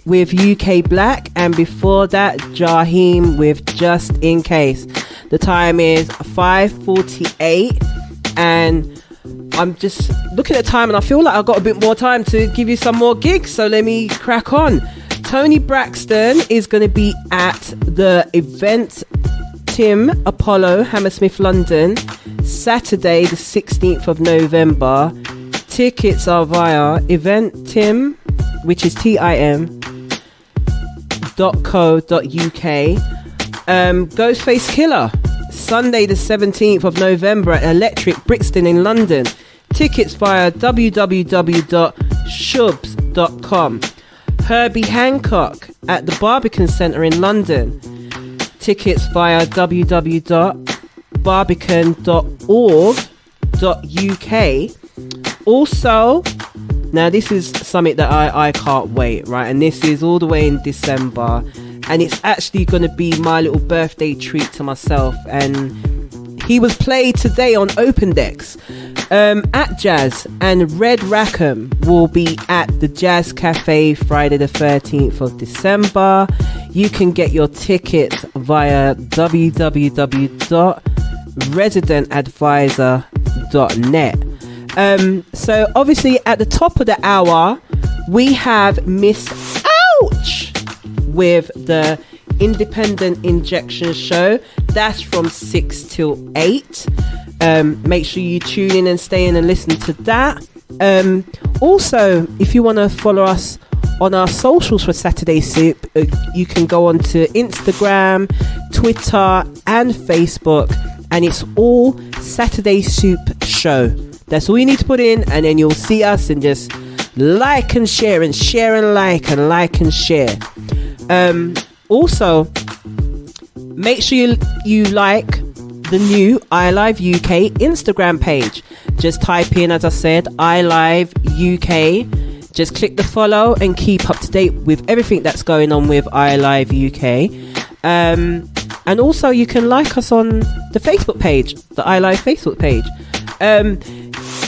with UK Black, and before that, Jaheim with Just In Case. The time is 5:48, and I'm just looking at the time, and I feel like I've got a bit more time to give you some more gigs, so let me crack on. Tony Braxton is going to be at the Event Tim Apollo, Hammersmith, London, Saturday the 16th of November. Tickets are via Eventim, which is tim.co.uk. Ghostface Killer, Sunday the 17th of November at Electric Brixton in London. Tickets via www.shubs.com. Herbie Hancock at the Barbican Centre in London. Tickets via barbican.org.uk. Also, now this is something that I can't wait, right? And this is all the way in December, and it's actually going to be my little birthday treat to myself. And he was played today on Open Decks at Jazz, and Red Rackham will be at the Jazz Cafe Friday the 13th of December. You can get your tickets via www.residentadvisor.net. So obviously at the top of the hour we have Miss Ouch with the Independent Injection Show. That's from 6 till 8. Make sure you tune in and stay in and listen to that. Also, if you want to follow us on our socials for Saturday Soup, you can go on to Instagram, Twitter and Facebook, and it's all Saturday Soup Show. That's all you need to put in, and then you'll see us, and just like and share and share and like and share. Also, make sure you like the new iLive UK Instagram page. Just type in, as I said, iLive UK. Just click the follow and keep up to date with everything that's going on with iLive UK. And also you can like us on the Facebook page, the iLive Facebook page.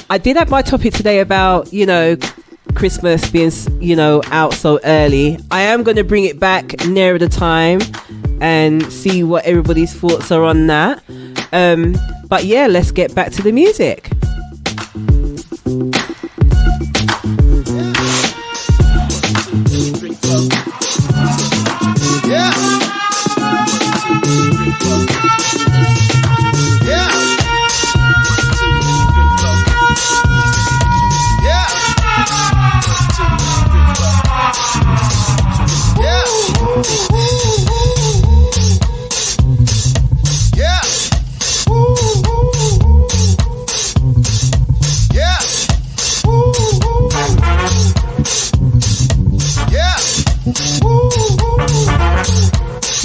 I did have my topic today about, Christmas being, out so early. I am going to bring it back nearer the time and see what everybody's thoughts are on that. But yeah, let's get back to the music.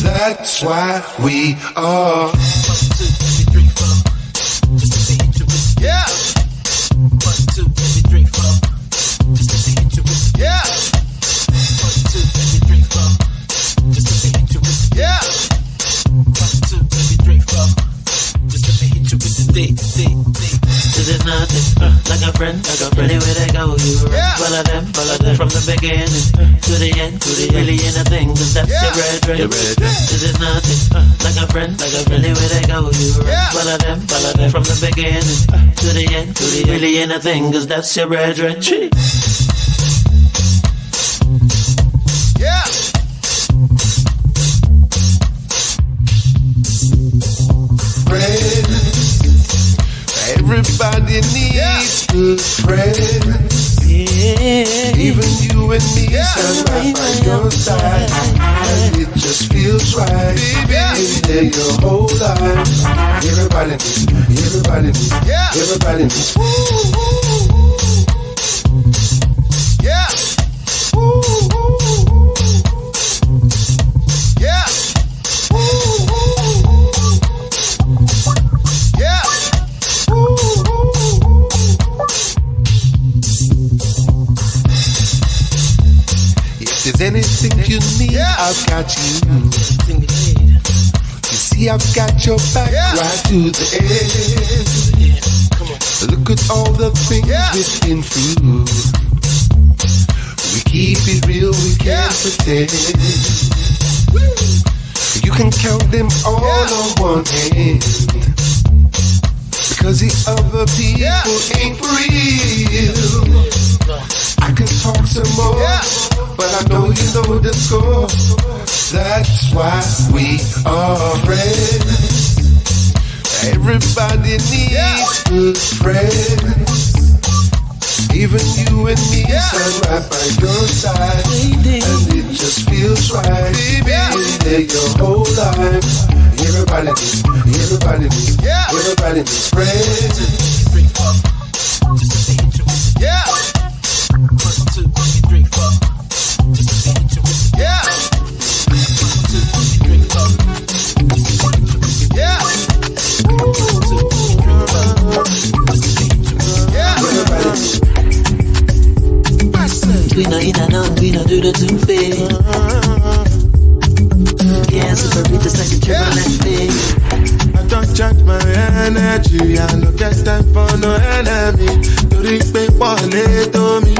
That's why we are. Yeah. 1, 2, 3, 4. Yeah. 1, 2, 3, 4. Just let me hit you with the yeah. 1, 2, 3, 4. Just let me hit you with the D. This is nothing like a friend. Anywhere they go, you follow them from the beginning to the end. Really anything, cause that's your brethren. This is nothing like a friend. Anywhere they go, you follow them from the beginning to the end. Really anything, cause that's your brethren. Yeah. Everybody needs good friends. Even you and me stand right by your side, and it just feels right. Baby, there your whole life. Everybody needs. Yeah. If there's anything you need, I've got you. You see, I've got your back right to the end. Look at all the things we've been through. We keep it real, we can't pretend. You can count them all on one hand, because the other people ain't real. I can talk some more, but I know you know the score. That's why we are friends. Everybody needs good friends. Even you and me stand right by your side, and it just feels right. Baby, there your whole life. Everybody needs friends. Yeah. 1, 2, 3, 4. Yeah. 1, 2, 3, 4. Yeah. We know in and out, we know do the two things. Yeah, Super-Rita's like a triple thing. I don't charge my energy, I no get time for no enemy. To reach people to me.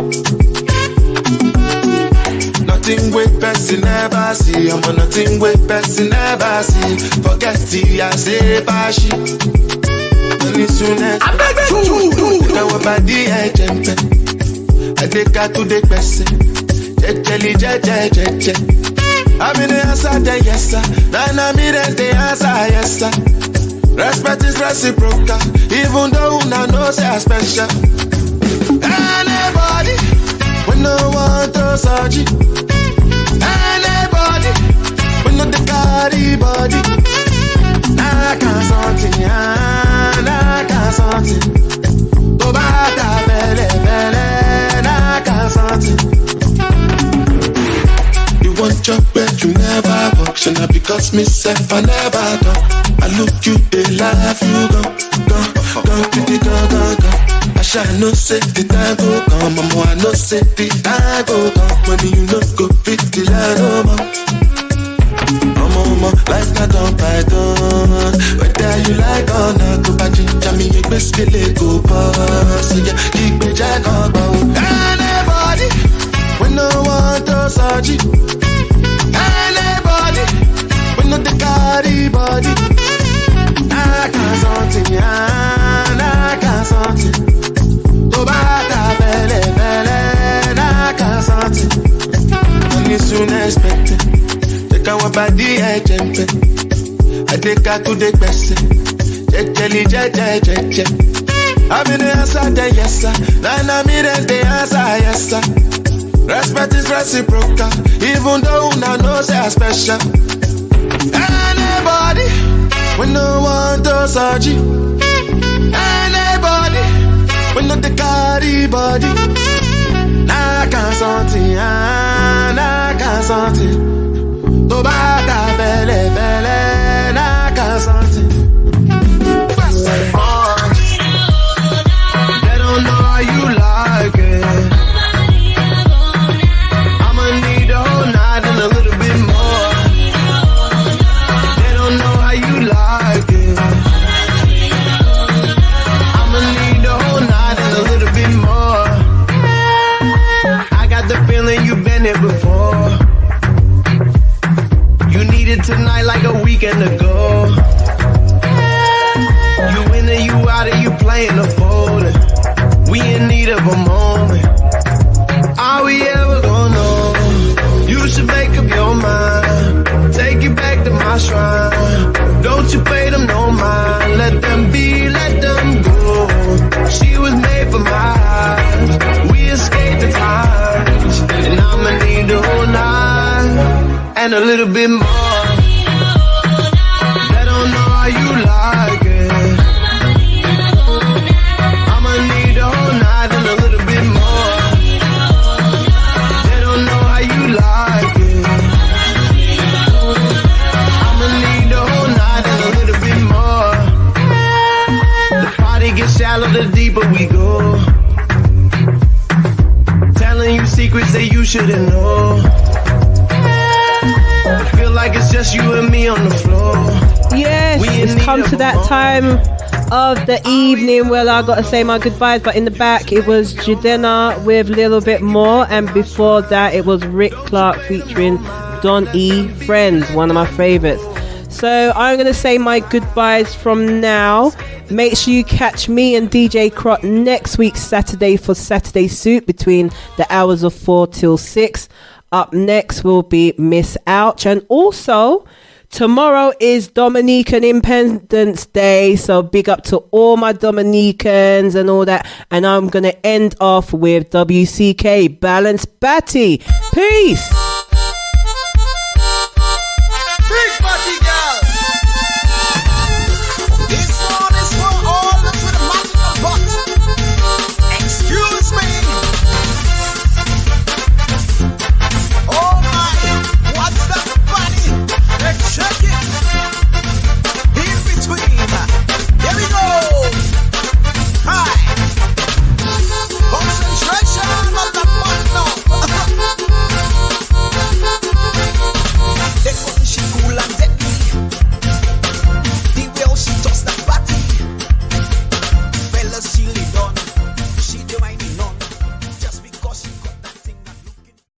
Nothing with person never see. I'm on nothing with person never see. Forget the I say bashi. Only soon as I beg you. Now about the agent. I take her to the person. Je. I'm in the answer, then yes sir. Then I'm in the answer, yes sir. Respect is reciprocal, even though I know say I'm special. Anybody, when no one to search it. Anybody, when no the carry body. I can't something, I can't something. Go back to bele, I can't something. You want your bed, you never walk. So now because myself, I never talk. I look you, they laugh, you go. I shall no say the time go come, mama, I no say the time go come. When you no go fit the line over. Mama, life not on python. Whether you like or not, go back to me, you best kill it, go pass. So yeah, keep me jack on. Anybody, when no one to search it. Anybody, when no the carry body. I can't something, I can't something. Go back to bele, I can't something. Only soon expected. Take our body, I jump. I take her to the person. Je. I'm in the answer, then yes sir. Then I'm in the answer, yes sir. Respect is reciprocal, even though I know say I'm special. Anybody, when no one to search it. Anybody, when no the carry body. I can't something, I can't something. Go back to bele, I can't something. They don't know how you like it. I'ma need the whole night and a little bit more. They don't know how you like it. I'ma need the whole night and a little bit more. I got the feeling you've been here before. You need it tonight like a weekend ago. You in and you out and you playing the folding. We in need of a moment. Are we ever gonna know? You should make up your mind. Take it back to my shrine. Don't you pay them no mind. Let them be, let them go. She was made for my eyes. We escaped the times. And I'ma need the whole night and a little bit more. They don't know how you like it. I'ma need the whole night and a little bit more. They don't know how you like it. I'ma need the whole night and a little bit more. The party gets shallow the deeper we go. Telling you secrets that you shouldn't know. Feel like it's just you and me on the floor. Yes, it's come to that time of the evening where I gotta say my goodbyes, but in the back it was Jadena with Little Bit More, and before that it was Rick Clark featuring Don E. Friends, one of my favorites. So I'm gonna say my goodbyes from now. Make sure you catch me and DJ Crot next week Saturday for Saturday Suit between the hours of 4 till 6. Up next will be Miss Ouch, and also tomorrow is Dominican Independence Day, so big up to all my Dominicans and all that. And I'm gonna end off with WCK Balance Batty. Peace.